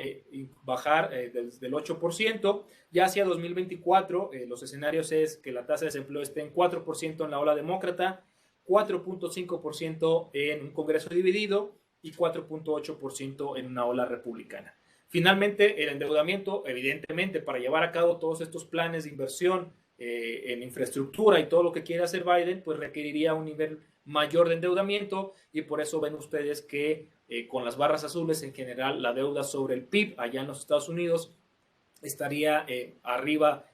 bajar desde el 8%. Ya hacia 2024 los escenarios es que la tasa de desempleo esté en 4% en la ola demócrata, 4.5% en un Congreso dividido y 4.8% en una ola republicana. Finalmente, el endeudamiento, evidentemente, para llevar a cabo todos estos planes de inversión en infraestructura y todo lo que quiere hacer Biden, pues requeriría un nivel mayor de endeudamiento, y por eso ven ustedes que con las barras azules en general la deuda sobre el PIB allá en los Estados Unidos estaría arriba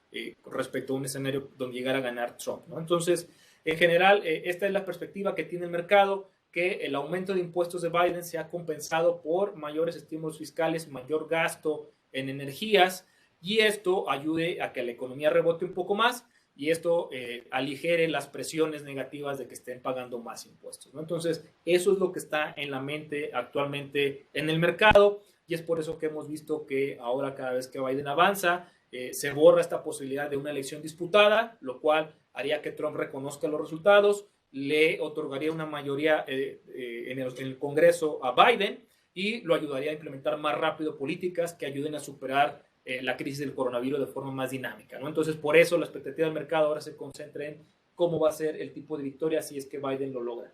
respecto a un escenario donde llegara a ganar Trump, ¿no? Entonces, en general, esta es la perspectiva que tiene el mercado, que el aumento de impuestos de Biden se ha compensado por mayores estímulos fiscales, mayor gasto en energías, y esto ayude a que la economía rebote un poco más, y esto aligere las presiones negativas de que estén pagando más impuestos, ¿no? Entonces, eso es lo que está en la mente actualmente en el mercado, y es por eso que hemos visto que ahora cada vez que Biden avanza, se borra esta posibilidad de una elección disputada, lo cual haría que Trump reconozca los resultados, le otorgaría una mayoría en el Congreso a Biden y lo ayudaría a implementar más rápido políticas que ayuden a superar la crisis del coronavirus de forma más dinámica, ¿no? Entonces, por eso la expectativa del mercado ahora se concentra en cómo va a ser el tipo de victoria si es que Biden lo logra.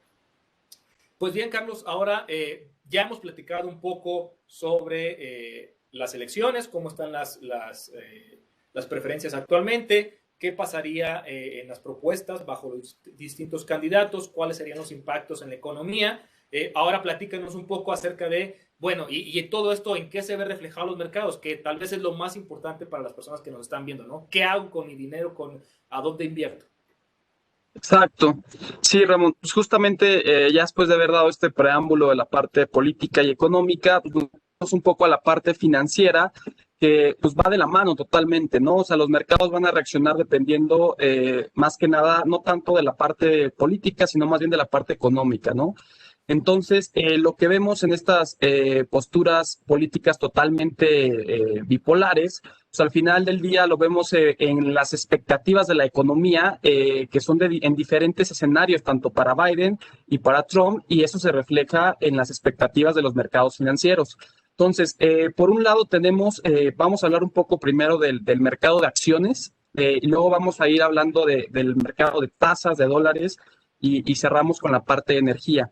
Pues bien, Carlos, ahora ya hemos platicado un poco sobre las elecciones, cómo están las preferencias actualmente, qué pasaría en las propuestas bajo los distintos candidatos, cuáles serían los impactos en la economía. Ahora platícanos un poco acerca de, bueno, y todo esto, ¿en qué se ve reflejado los mercados? Que tal vez es lo más importante para las personas que nos están viendo, ¿no? ¿Qué hago con mi dinero? ¿A dónde invierto? Exacto. Sí, Ramón, pues justamente ya después de haber dado este preámbulo de la parte política y económica, pues vamos un poco a la parte financiera, que pues va de la mano totalmente, ¿no? O sea, los mercados van a reaccionar dependiendo más que nada, no tanto de la parte política, sino más bien de la parte económica, ¿no? Entonces, lo que vemos en estas posturas políticas totalmente bipolares, pues al final del día lo vemos en las expectativas de la economía, que son en diferentes escenarios, tanto para Biden y para Trump, y eso se refleja en las expectativas de los mercados financieros. Entonces, por un lado tenemos, vamos a hablar un poco primero del mercado de acciones, y luego vamos a ir hablando del mercado de tasas, de dólares, y cerramos con la parte de energía.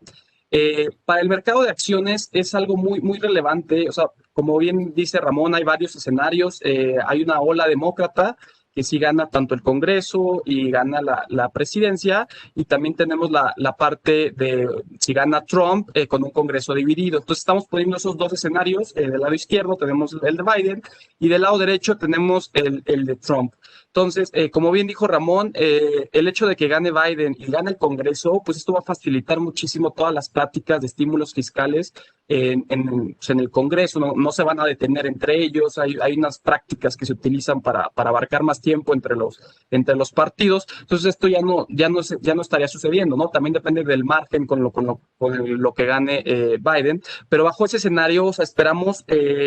Para el mercado de acciones es algo muy, muy relevante. O sea, como bien dice Ramón, hay varios escenarios. Hay una ola demócrata que sí gana tanto el Congreso y gana la presidencia, y también tenemos la parte de si gana Trump con un Congreso dividido. Entonces estamos poniendo esos dos escenarios. Del lado izquierdo tenemos el de Biden y del lado derecho tenemos el de Trump. Entonces, como bien dijo Ramón, el hecho de que gane Biden y gane el Congreso, pues esto va a facilitar muchísimo todas las pláticas de estímulos fiscales en el Congreso. No se van a detener entre ellos. Hay unas prácticas que se utilizan para abarcar más tiempo entre los partidos. Entonces esto ya no estaría sucediendo, ¿no? También depende del margen con lo que gane Biden, pero bajo ese escenario, o sea, esperamos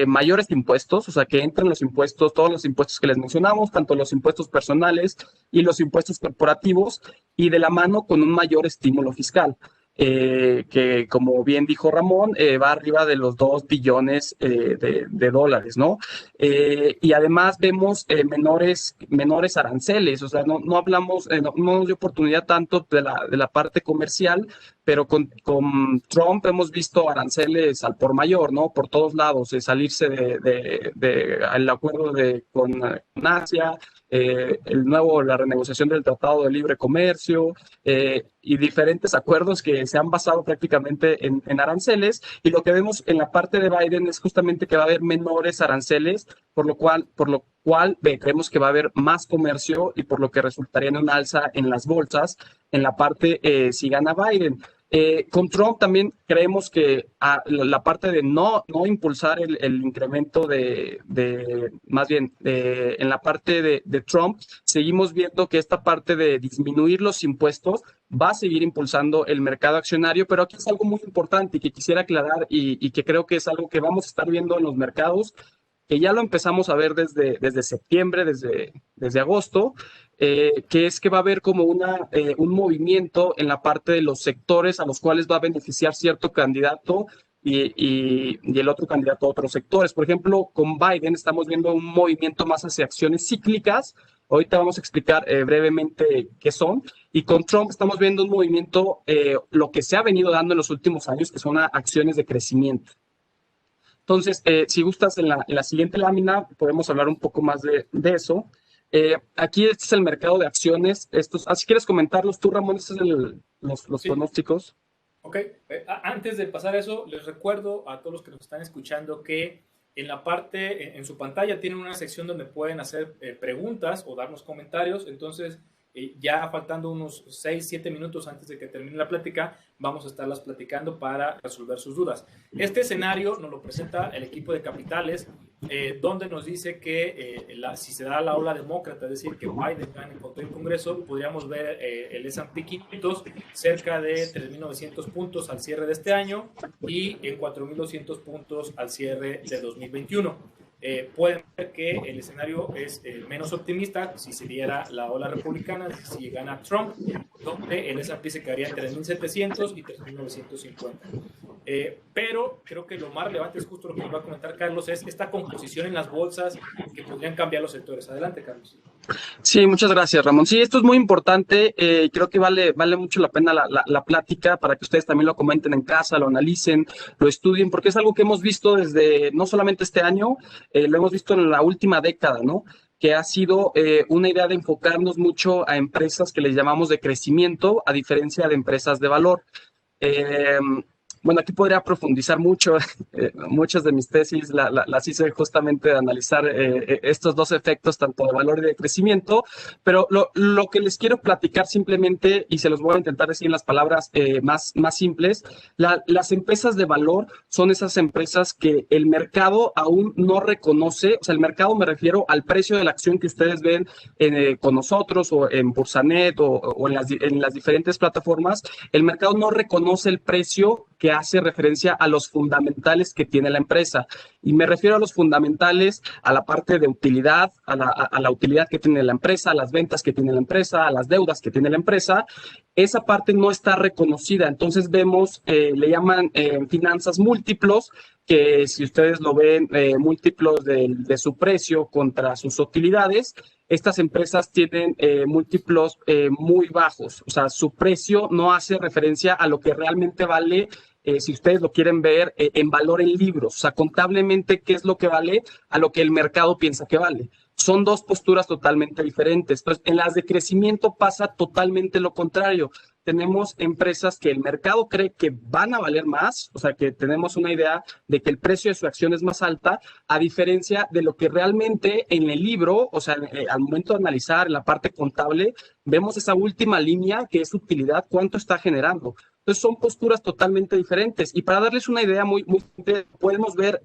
mayores impuestos, o sea, que entren los impuestos, todos los impuestos que les mencionamos, tanto los impuestos personales y los impuestos corporativos, y de la mano con un mayor estímulo fiscal. Que como bien dijo Ramón, va arriba de los 2 billones de dólares, ¿no? Y además vemos menores aranceles, o sea, no hablamos, no nos dio oportunidad tanto de la parte comercial, pero con Trump hemos visto aranceles al por mayor, ¿no? Por todos lados, salirse el acuerdo con Asia, la renegociación del Tratado de Libre Comercio, y diferentes acuerdos que se han basado prácticamente en aranceles, y lo que vemos en la parte de Biden es justamente que va a haber menores aranceles, por lo cual creemos que va a haber más comercio, y por lo que resultaría en un alza en las bolsas en la parte si gana Biden. Con Trump también creemos que la parte de no impulsar el incremento más bien en la parte de Trump, seguimos viendo que esta parte de disminuir los impuestos va a seguir impulsando el mercado accionario, pero aquí es algo muy importante y que quisiera aclarar, y que creo que es algo que vamos a estar viendo en los mercados, que ya lo empezamos a ver desde septiembre, desde agosto, que es que va a haber como un movimiento en la parte de los sectores a los cuales va a beneficiar cierto candidato y el otro candidato a otros sectores. Por ejemplo, con Biden estamos viendo un movimiento más hacia acciones cíclicas. Ahorita vamos a explicar brevemente qué son. Y con Trump estamos viendo un movimiento, lo que se ha venido dando en los últimos años, que son acciones de crecimiento. Entonces, si gustas, en la siguiente lámina podemos hablar un poco más de eso. Aquí este es el mercado de acciones. Si quieres comentarlos tú, Ramón, estos son los pronósticos. Ok, antes de pasar a eso, les recuerdo a todos los que nos están escuchando que en la parte, en su pantalla, tienen una sección donde pueden hacer preguntas o darnos comentarios. Entonces, ya faltando unos 6-7 minutos antes de que termine la plática, vamos a estarlas platicando para resolver sus dudas. Este escenario nos lo presenta el equipo de Capitales, donde nos dice que si se da la ola demócrata, es decir, que Biden gane con todo el Congreso, podríamos ver el S&P 500 cerca de 3.900 puntos al cierre de este año y en 4.200 puntos al cierre de 2021. Pueden ver que el escenario es menos optimista si se diera la ola republicana, si gana Trump, donde el S&P se quedaría en 3.700 y 3.950. Pero creo que lo más relevante es justo lo que nos va a comentar Carlos, es esta composición en las bolsas que podrían cambiar los sectores. Adelante, Carlos. Sí, muchas gracias, Ramón. Sí, esto es muy importante. Creo que vale mucho la pena la plática para que ustedes también lo comenten en casa, lo analicen, lo estudien, porque es algo que hemos visto desde no solamente este año, lo hemos visto en la última década, ¿no? Que ha sido una idea de enfocarnos mucho a empresas que les llamamos de crecimiento, a diferencia de empresas de valor. Bueno, aquí podría profundizar mucho. Muchas de mis tesis las hice justamente de analizar estos dos efectos, tanto de valor y de crecimiento, pero lo que les quiero platicar simplemente, y se los voy a intentar decir en las palabras más simples, las empresas de valor son esas empresas que el mercado aún no reconoce. O sea, el mercado, me refiero al precio de la acción que ustedes ven con nosotros o en Bursanet o en las diferentes plataformas. El mercado no reconoce el precio que hace referencia a los fundamentales que tiene la empresa. Y me refiero a los fundamentales, a la parte de utilidad, a la utilidad que tiene la empresa, a las ventas que tiene la empresa, a las deudas que tiene la empresa. Esa parte no está reconocida. Entonces vemos, le llaman finanzas múltiplos, que si ustedes lo ven, múltiplos de su precio contra sus utilidades. Estas empresas tienen múltiplos muy bajos. O sea, su precio no hace referencia a lo que realmente vale si ustedes lo quieren ver, en valor en libros, o sea, contablemente qué es lo que vale a lo que el mercado piensa que vale. Son dos posturas totalmente diferentes. Entonces, en las de crecimiento pasa totalmente lo contrario. Tenemos empresas que el mercado cree que van a valer más, o sea, que tenemos una idea de que el precio de su acción es más alta, a diferencia de lo que realmente en el libro, o sea, al momento de analizar la parte contable, vemos esa última línea que es utilidad, cuánto está generando. Entonces son posturas totalmente diferentes. Y para darles una idea muy simple, podemos ver,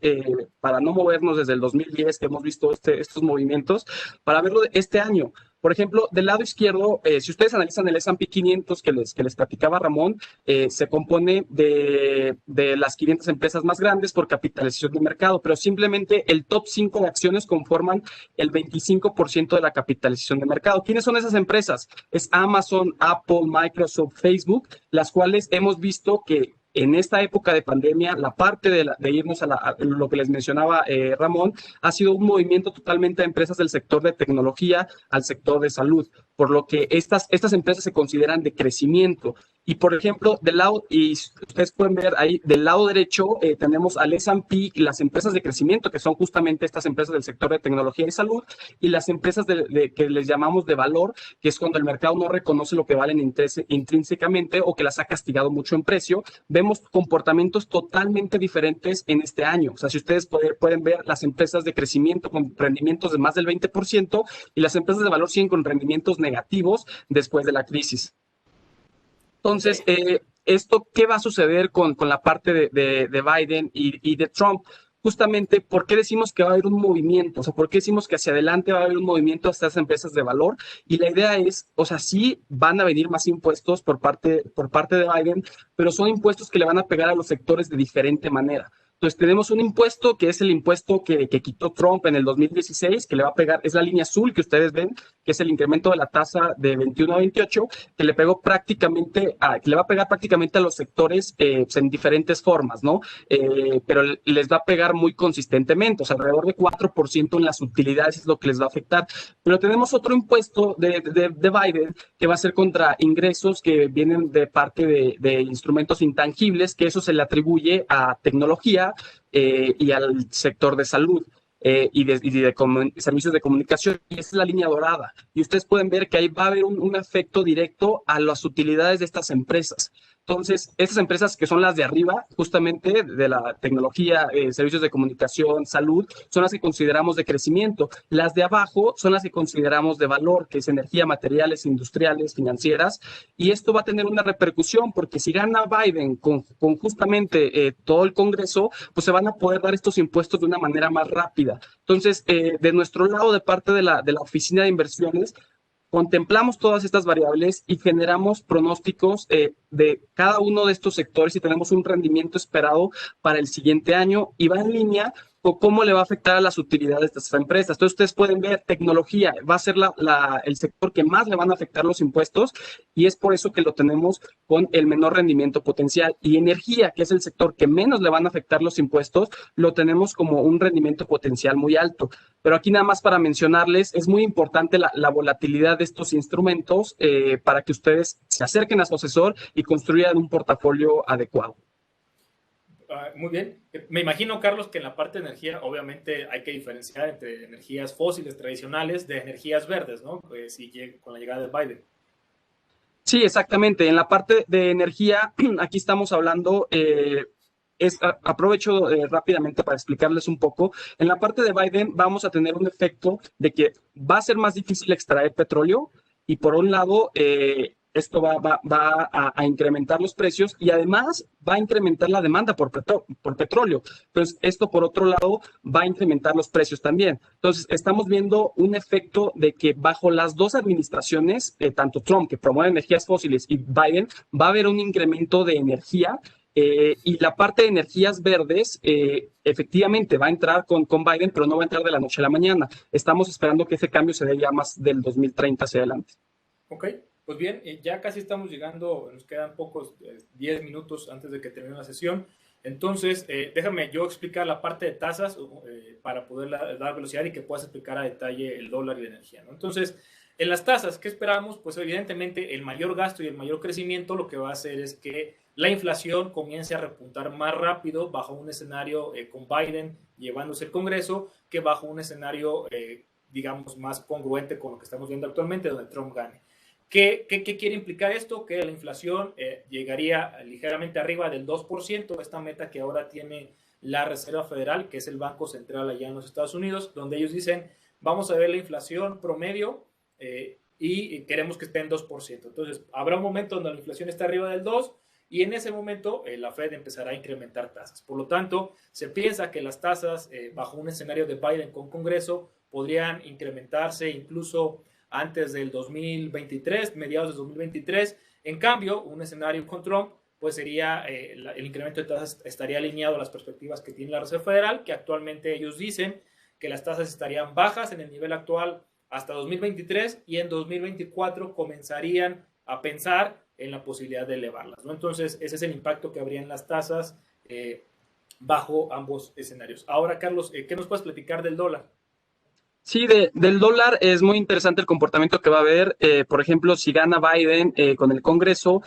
para no movernos desde el 2010 que hemos visto estos movimientos, para verlo de este año. Por ejemplo, del lado izquierdo, si ustedes analizan el S&P 500 que les platicaba Ramón, se compone de las 500 empresas más grandes por capitalización de mercado, pero simplemente el top 5 de acciones conforman el 25% de la capitalización de mercado. ¿Quiénes son esas empresas? Es Amazon, Apple, Microsoft, Facebook, las cuales hemos visto que en esta época de pandemia, la parte de irnos a lo que les mencionaba Ramón, ha sido un movimiento totalmente de empresas del sector de tecnología al sector de salud, por lo que estas empresas se consideran de crecimiento. Y por ejemplo, del lado, y ustedes pueden ver ahí, del lado derecho tenemos al S&P y las empresas de crecimiento, que son justamente estas empresas del sector de tecnología y salud, y las empresas que les llamamos de valor, que es cuando el mercado no reconoce lo que valen intrínsecamente o que las ha castigado mucho en precio. Vemos comportamientos totalmente diferentes en este año. O sea, si ustedes pueden ver las empresas de crecimiento con rendimientos de más del 20% y las empresas de valor siguen con rendimientos negativos después de la crisis. Entonces, ¿esto qué va a suceder con la parte de Biden y de Trump? Justamente, ¿por qué decimos que va a haber un movimiento? O sea, ¿por qué decimos que hacia adelante va a haber un movimiento a estas empresas de valor? Y la idea es, o sea, sí van a venir más impuestos por parte de Biden, pero son impuestos que le van a pegar a los sectores de diferente manera. Entonces, tenemos un impuesto que es el impuesto que quitó Trump en el 2016, que le va a pegar, es la línea azul que ustedes ven, que es el incremento de la tasa de 21 a 28, que le pegó que le va a pegar prácticamente a los sectores en diferentes formas, ¿no? Pero les va a pegar muy consistentemente, o sea, alrededor de 4% en las utilidades es lo que les va a afectar. Pero tenemos otro impuesto de Biden que va a ser contra ingresos que vienen de parte de instrumentos intangibles, que eso se le atribuye a tecnología y al sector de salud. Servicios de comunicación, y esa es la línea dorada. Y ustedes pueden ver que ahí va a haber un efecto directo a las utilidades de estas empresas. Entonces, estas empresas que son las de arriba, justamente de la tecnología, servicios de comunicación, salud, son las que consideramos de crecimiento. Las de abajo son las que consideramos de valor, que es energía, materiales, industriales, financieras. Y esto va a tener una repercusión, porque si gana Biden con justamente todo el Congreso, pues se van a poder dar estos impuestos de una manera más rápida. Entonces, de nuestro lado, de parte de la oficina de inversiones, contemplamos todas estas variables y generamos pronósticos de cada uno de estos sectores y tenemos un rendimiento esperado para el siguiente año y va en línea con cómo le va a afectar a las utilidades de estas empresas. Entonces, ustedes pueden ver, tecnología va a ser el sector que más le van a afectar los impuestos y es por eso que lo tenemos con el menor rendimiento potencial. Y energía, que es el sector que menos le van a afectar los impuestos, lo tenemos como un rendimiento potencial muy alto. Pero aquí nada más para mencionarles, es muy importante la volatilidad de estos instrumentos para que ustedes se acerquen a su asesor y construyan un portafolio adecuado. Muy bien. Me imagino, Carlos, que en la parte de energía, obviamente hay que diferenciar entre energías fósiles tradicionales de energías verdes, ¿no? Pues, con la llegada de Biden. Sí, exactamente. En la parte de energía, aquí estamos hablando, aprovecho rápidamente para explicarles un poco. En la parte de Biden vamos a tener un efecto de que va a ser más difícil extraer petróleo y por un lado, esto va a incrementar los precios y además va a incrementar la demanda por petróleo. Entonces, esto por otro lado va a incrementar los precios también. Entonces, estamos viendo un efecto de que bajo las dos administraciones, tanto Trump, que promueve energías fósiles, y Biden, va a haber un incremento de energía y la parte de energías verdes efectivamente va a entrar con Biden, pero no va a entrar de la noche a la mañana. Estamos esperando que ese cambio se dé ya más del 2030 hacia adelante. Ok, pues bien, ya casi estamos llegando, nos quedan pocos, 10 minutos antes de que termine la sesión. Entonces, déjame yo explicar la parte de tasas para poder dar velocidad y que puedas explicar a detalle el dólar y la energía, ¿no? Entonces, En las tasas, ¿qué esperamos? Pues evidentemente el mayor gasto y el mayor crecimiento lo que va a hacer es que la inflación comience a repuntar más rápido bajo un escenario con Biden llevándose el Congreso que bajo un escenario, digamos, más congruente con lo que estamos viendo actualmente, donde Trump gane. ¿Qué quiere implicar esto? Que la inflación llegaría ligeramente arriba del 2%, esta meta que ahora tiene la Reserva Federal, que es el Banco Central allá en los Estados Unidos, donde ellos dicen, vamos a ver la inflación promedio y queremos que esté en 2%. Entonces, habrá un momento donde la inflación está arriba del 2% y en ese momento la Fed empezará a incrementar tasas. Por lo tanto, se piensa que las tasas bajo un escenario de Biden con Congreso podrían incrementarse incluso antes del 2023, mediados del 2023. En cambio, un escenario con Trump, pues sería el incremento de tasas estaría alineado a las perspectivas que tiene la Reserva Federal, que actualmente ellos dicen que las tasas estarían bajas en el nivel actual hasta 2023 y en 2024 comenzarían a pensar en la posibilidad de elevarlas, ¿no? Entonces, ese es el impacto que habría en las tasas bajo ambos escenarios. Ahora, Carlos, ¿qué nos puedes platicar del dólar? Sí, del dólar es muy interesante el comportamiento que va a haber. Por ejemplo, si gana Biden con el Congreso,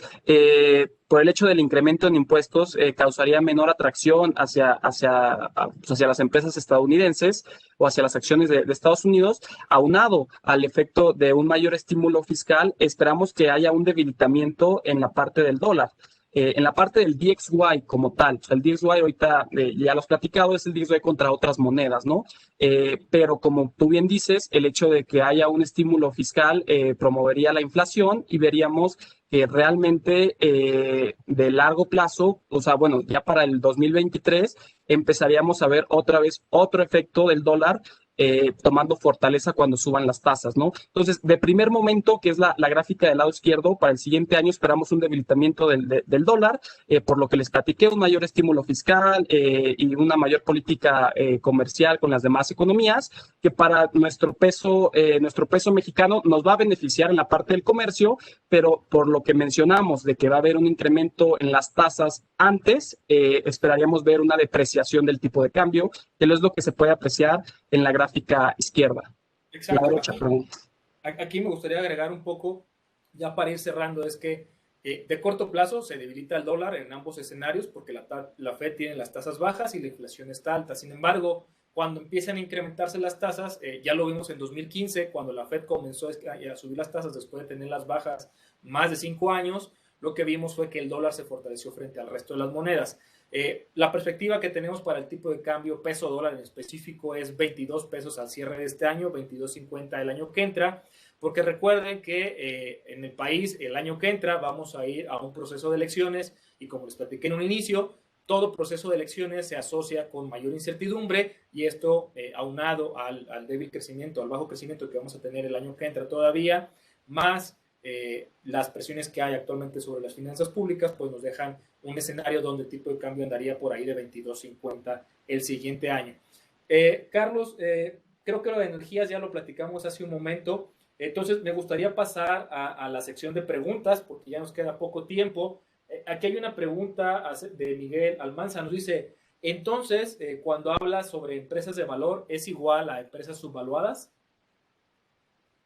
por el hecho del incremento en impuestos, causaría menor atracción hacia las empresas estadounidenses o hacia las acciones de Estados Unidos. Aunado al efecto de un mayor estímulo fiscal, esperamos que haya un debilitamiento en la parte del dólar. En la parte del DXY como tal, o sea, el DXY ahorita ya lo has platicado, es el DXY contra otras monedas, ¿no? Pero como tú bien dices, el hecho de que haya un estímulo fiscal promovería la inflación y veríamos que realmente de largo plazo, o sea, bueno, ya para el 2023 empezaríamos a ver otra vez otro efecto del dólar tomando fortaleza cuando suban las tasas, ¿no? Entonces, de primer momento, que es la gráfica del lado izquierdo, para el siguiente año esperamos un debilitamiento del dólar, por lo que les platiqué, un mayor estímulo fiscal y una mayor política comercial con las demás economías, que para nuestro peso mexicano nos va a beneficiar en la parte del comercio, pero por lo que mencionamos de que va a haber un incremento en las tasas antes, esperaríamos ver una depreciación del tipo de cambio, que es lo que se puede apreciar en la gráfica izquierda. Exacto. La derecha, aquí me gustaría agregar un poco, ya para ir cerrando, es que de corto plazo se debilita el dólar en ambos escenarios porque la Fed tiene las tasas bajas y la inflación está alta. Sin embargo, cuando empiezan a incrementarse las tasas, ya lo vimos en 2015, cuando la Fed comenzó a subir las tasas después de tener las bajas más de 5 años, lo que vimos fue que el dólar se fortaleció frente al resto de las monedas. La perspectiva que tenemos para el tipo de cambio peso-dólar en específico es 22 pesos al cierre de este año, 22.50 el año que entra, porque recuerden que en el país el año que entra vamos a ir a un proceso de elecciones y como les platiqué en un inicio, todo proceso de elecciones se asocia con mayor incertidumbre y esto aunado al débil crecimiento, al bajo crecimiento que vamos a tener el año que entra todavía, más las presiones que hay actualmente sobre las finanzas públicas, pues nos dejan un escenario donde el tipo de cambio andaría por ahí de 22.50 el siguiente año. Carlos, creo que lo de energías ya lo platicamos hace un momento, entonces me gustaría pasar a la sección de preguntas porque ya nos queda poco tiempo. Aquí hay una pregunta de Miguel Almanza, nos dice, entonces, cuando hablas sobre empresas de valor, ¿es igual a empresas subvaluadas?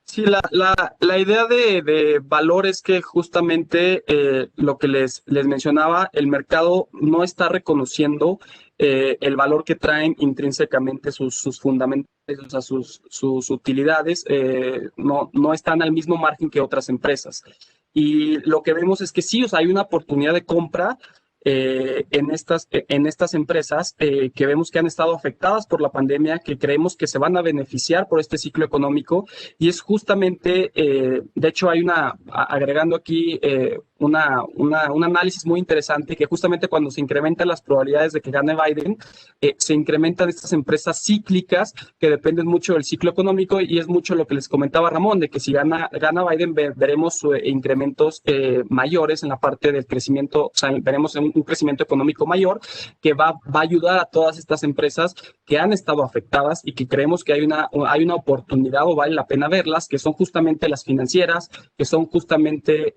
Sí, la idea de valor es que justamente lo que les mencionaba, el mercado no está reconociendo el valor que traen intrínsecamente sus fundamentos, o sea, sus utilidades, no están al mismo margen que otras empresas. Y lo que vemos es que sí, o sea, hay una oportunidad de compra en estas empresas que vemos que han estado afectadas por la pandemia, que creemos que se van a beneficiar por este ciclo económico y es justamente, de hecho hay agregando aquí un análisis muy interesante que justamente cuando se incrementan las probabilidades de que gane Biden, se incrementan estas empresas cíclicas que dependen mucho del ciclo económico y es mucho lo que les comentaba Ramón, de que si gana Biden veremos incrementos mayores en la parte del crecimiento, o sea, veremos un crecimiento económico mayor que va a ayudar a todas estas empresas que han estado afectadas y que creemos que hay una oportunidad o vale la pena verlas, que son justamente las financieras, que son justamente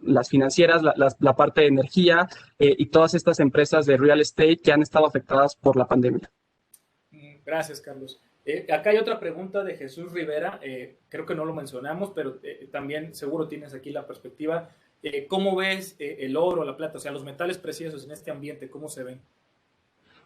la parte de energía y todas estas empresas de real estate que han estado afectadas por la pandemia. Gracias, Carlos. Acá hay otra pregunta de Jesús Rivera, creo que no lo mencionamos, pero también seguro tienes aquí la perspectiva. ¿Cómo ves el oro, la plata, o sea, los metales preciosos en este ambiente, cómo se ven?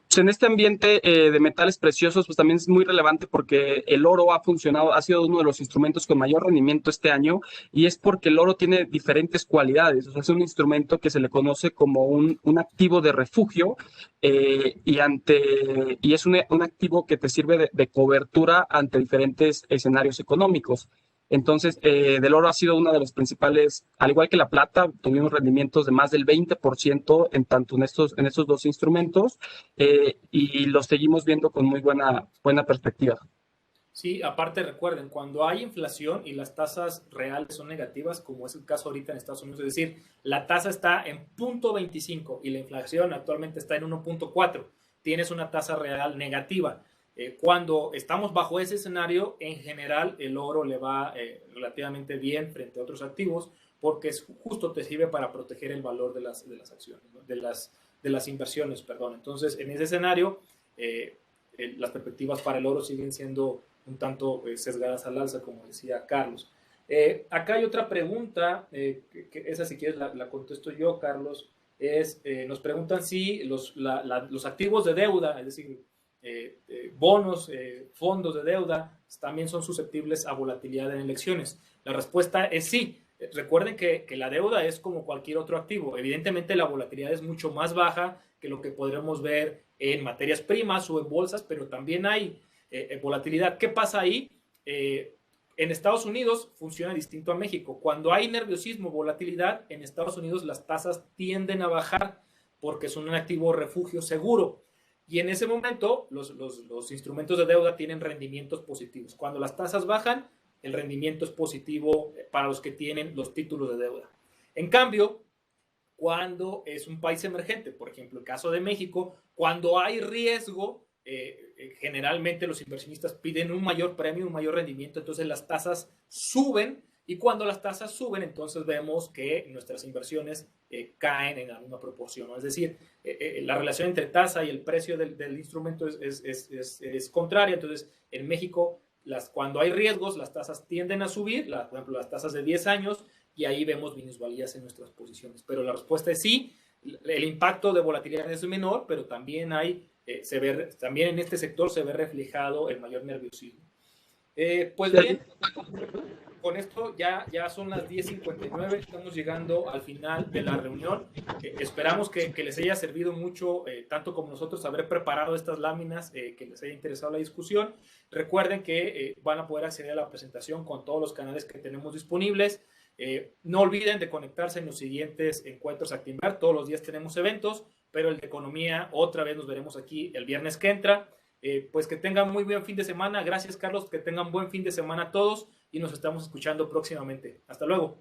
Pues en este ambiente de metales preciosos, pues también es muy relevante porque el oro ha funcionado, ha sido uno de los instrumentos con mayor rendimiento este año y es porque el oro tiene diferentes cualidades. O sea, es un instrumento que se le conoce como un activo de refugio y es un activo que te sirve de cobertura ante diferentes escenarios económicos. Entonces, del oro ha sido una de los principales, al igual que la plata, tuvimos rendimientos de más del 20% en tanto en estos dos instrumentos y los seguimos viendo con muy buena perspectiva. Sí, aparte recuerden, cuando hay inflación y las tasas reales son negativas, como es el caso ahorita en Estados Unidos, es decir, la tasa está en 0.25 y la inflación actualmente está en 1.4, tienes una tasa real negativa. Cuando estamos bajo ese escenario, en general el oro le va relativamente bien frente a otros activos porque justo te sirve para proteger el valor de las acciones, ¿no? De las inversiones, perdón. Entonces, en ese escenario, las perspectivas para el oro siguen siendo un tanto sesgadas al alza, como decía Carlos. Acá hay otra pregunta, que esa si quieres la contesto yo, Carlos, nos preguntan si los activos de deuda, es decir, bonos, fondos de deuda, también son susceptibles a volatilidad en elecciones. La respuesta es sí. Recuerden que la deuda es como cualquier otro activo. Evidentemente la volatilidad es mucho más baja que lo que podremos ver en materias primas o en bolsas, pero también hay volatilidad. ¿Qué pasa ahí? En Estados Unidos funciona distinto a México. Cuando hay nerviosismo, volatilidad, en Estados Unidos las tasas tienden a bajar porque son un activo refugio seguro. Y en ese momento los instrumentos de deuda tienen rendimientos positivos. Cuando las tasas bajan, el rendimiento es positivo para los que tienen los títulos de deuda. En cambio, cuando es un país emergente, por ejemplo, el caso de México, cuando hay riesgo, generalmente los inversionistas piden un mayor premio, un mayor rendimiento, entonces las tasas suben y cuando las tasas suben, entonces vemos que nuestras inversiones caen en la misma proporción, ¿no? Es decir, la relación entre tasa y el precio del instrumento es contraria, entonces en México cuando hay riesgos, las tasas tienden a subir, por ejemplo, las tasas de 10 años, y ahí vemos minusvalías en nuestras posiciones. Pero la respuesta es sí, el impacto de volatilidad es menor, pero también también en este sector se ve reflejado el mayor nerviosismo. Pues bien, con esto ya son las 10:59, estamos llegando al final de la reunión. Esperamos que les haya servido mucho, tanto como nosotros, haber preparado estas láminas, que les haya interesado la discusión. Recuerden que van a poder acceder a la presentación con todos los canales que tenemos disponibles. No olviden de conectarse en los siguientes encuentros Actinver. Todos los días tenemos eventos, pero el de economía otra vez nos veremos aquí el viernes que entra. Pues que tengan muy buen fin de semana. Gracias, Carlos. Que tengan buen fin de semana a todos y nos estamos escuchando próximamente. Hasta luego.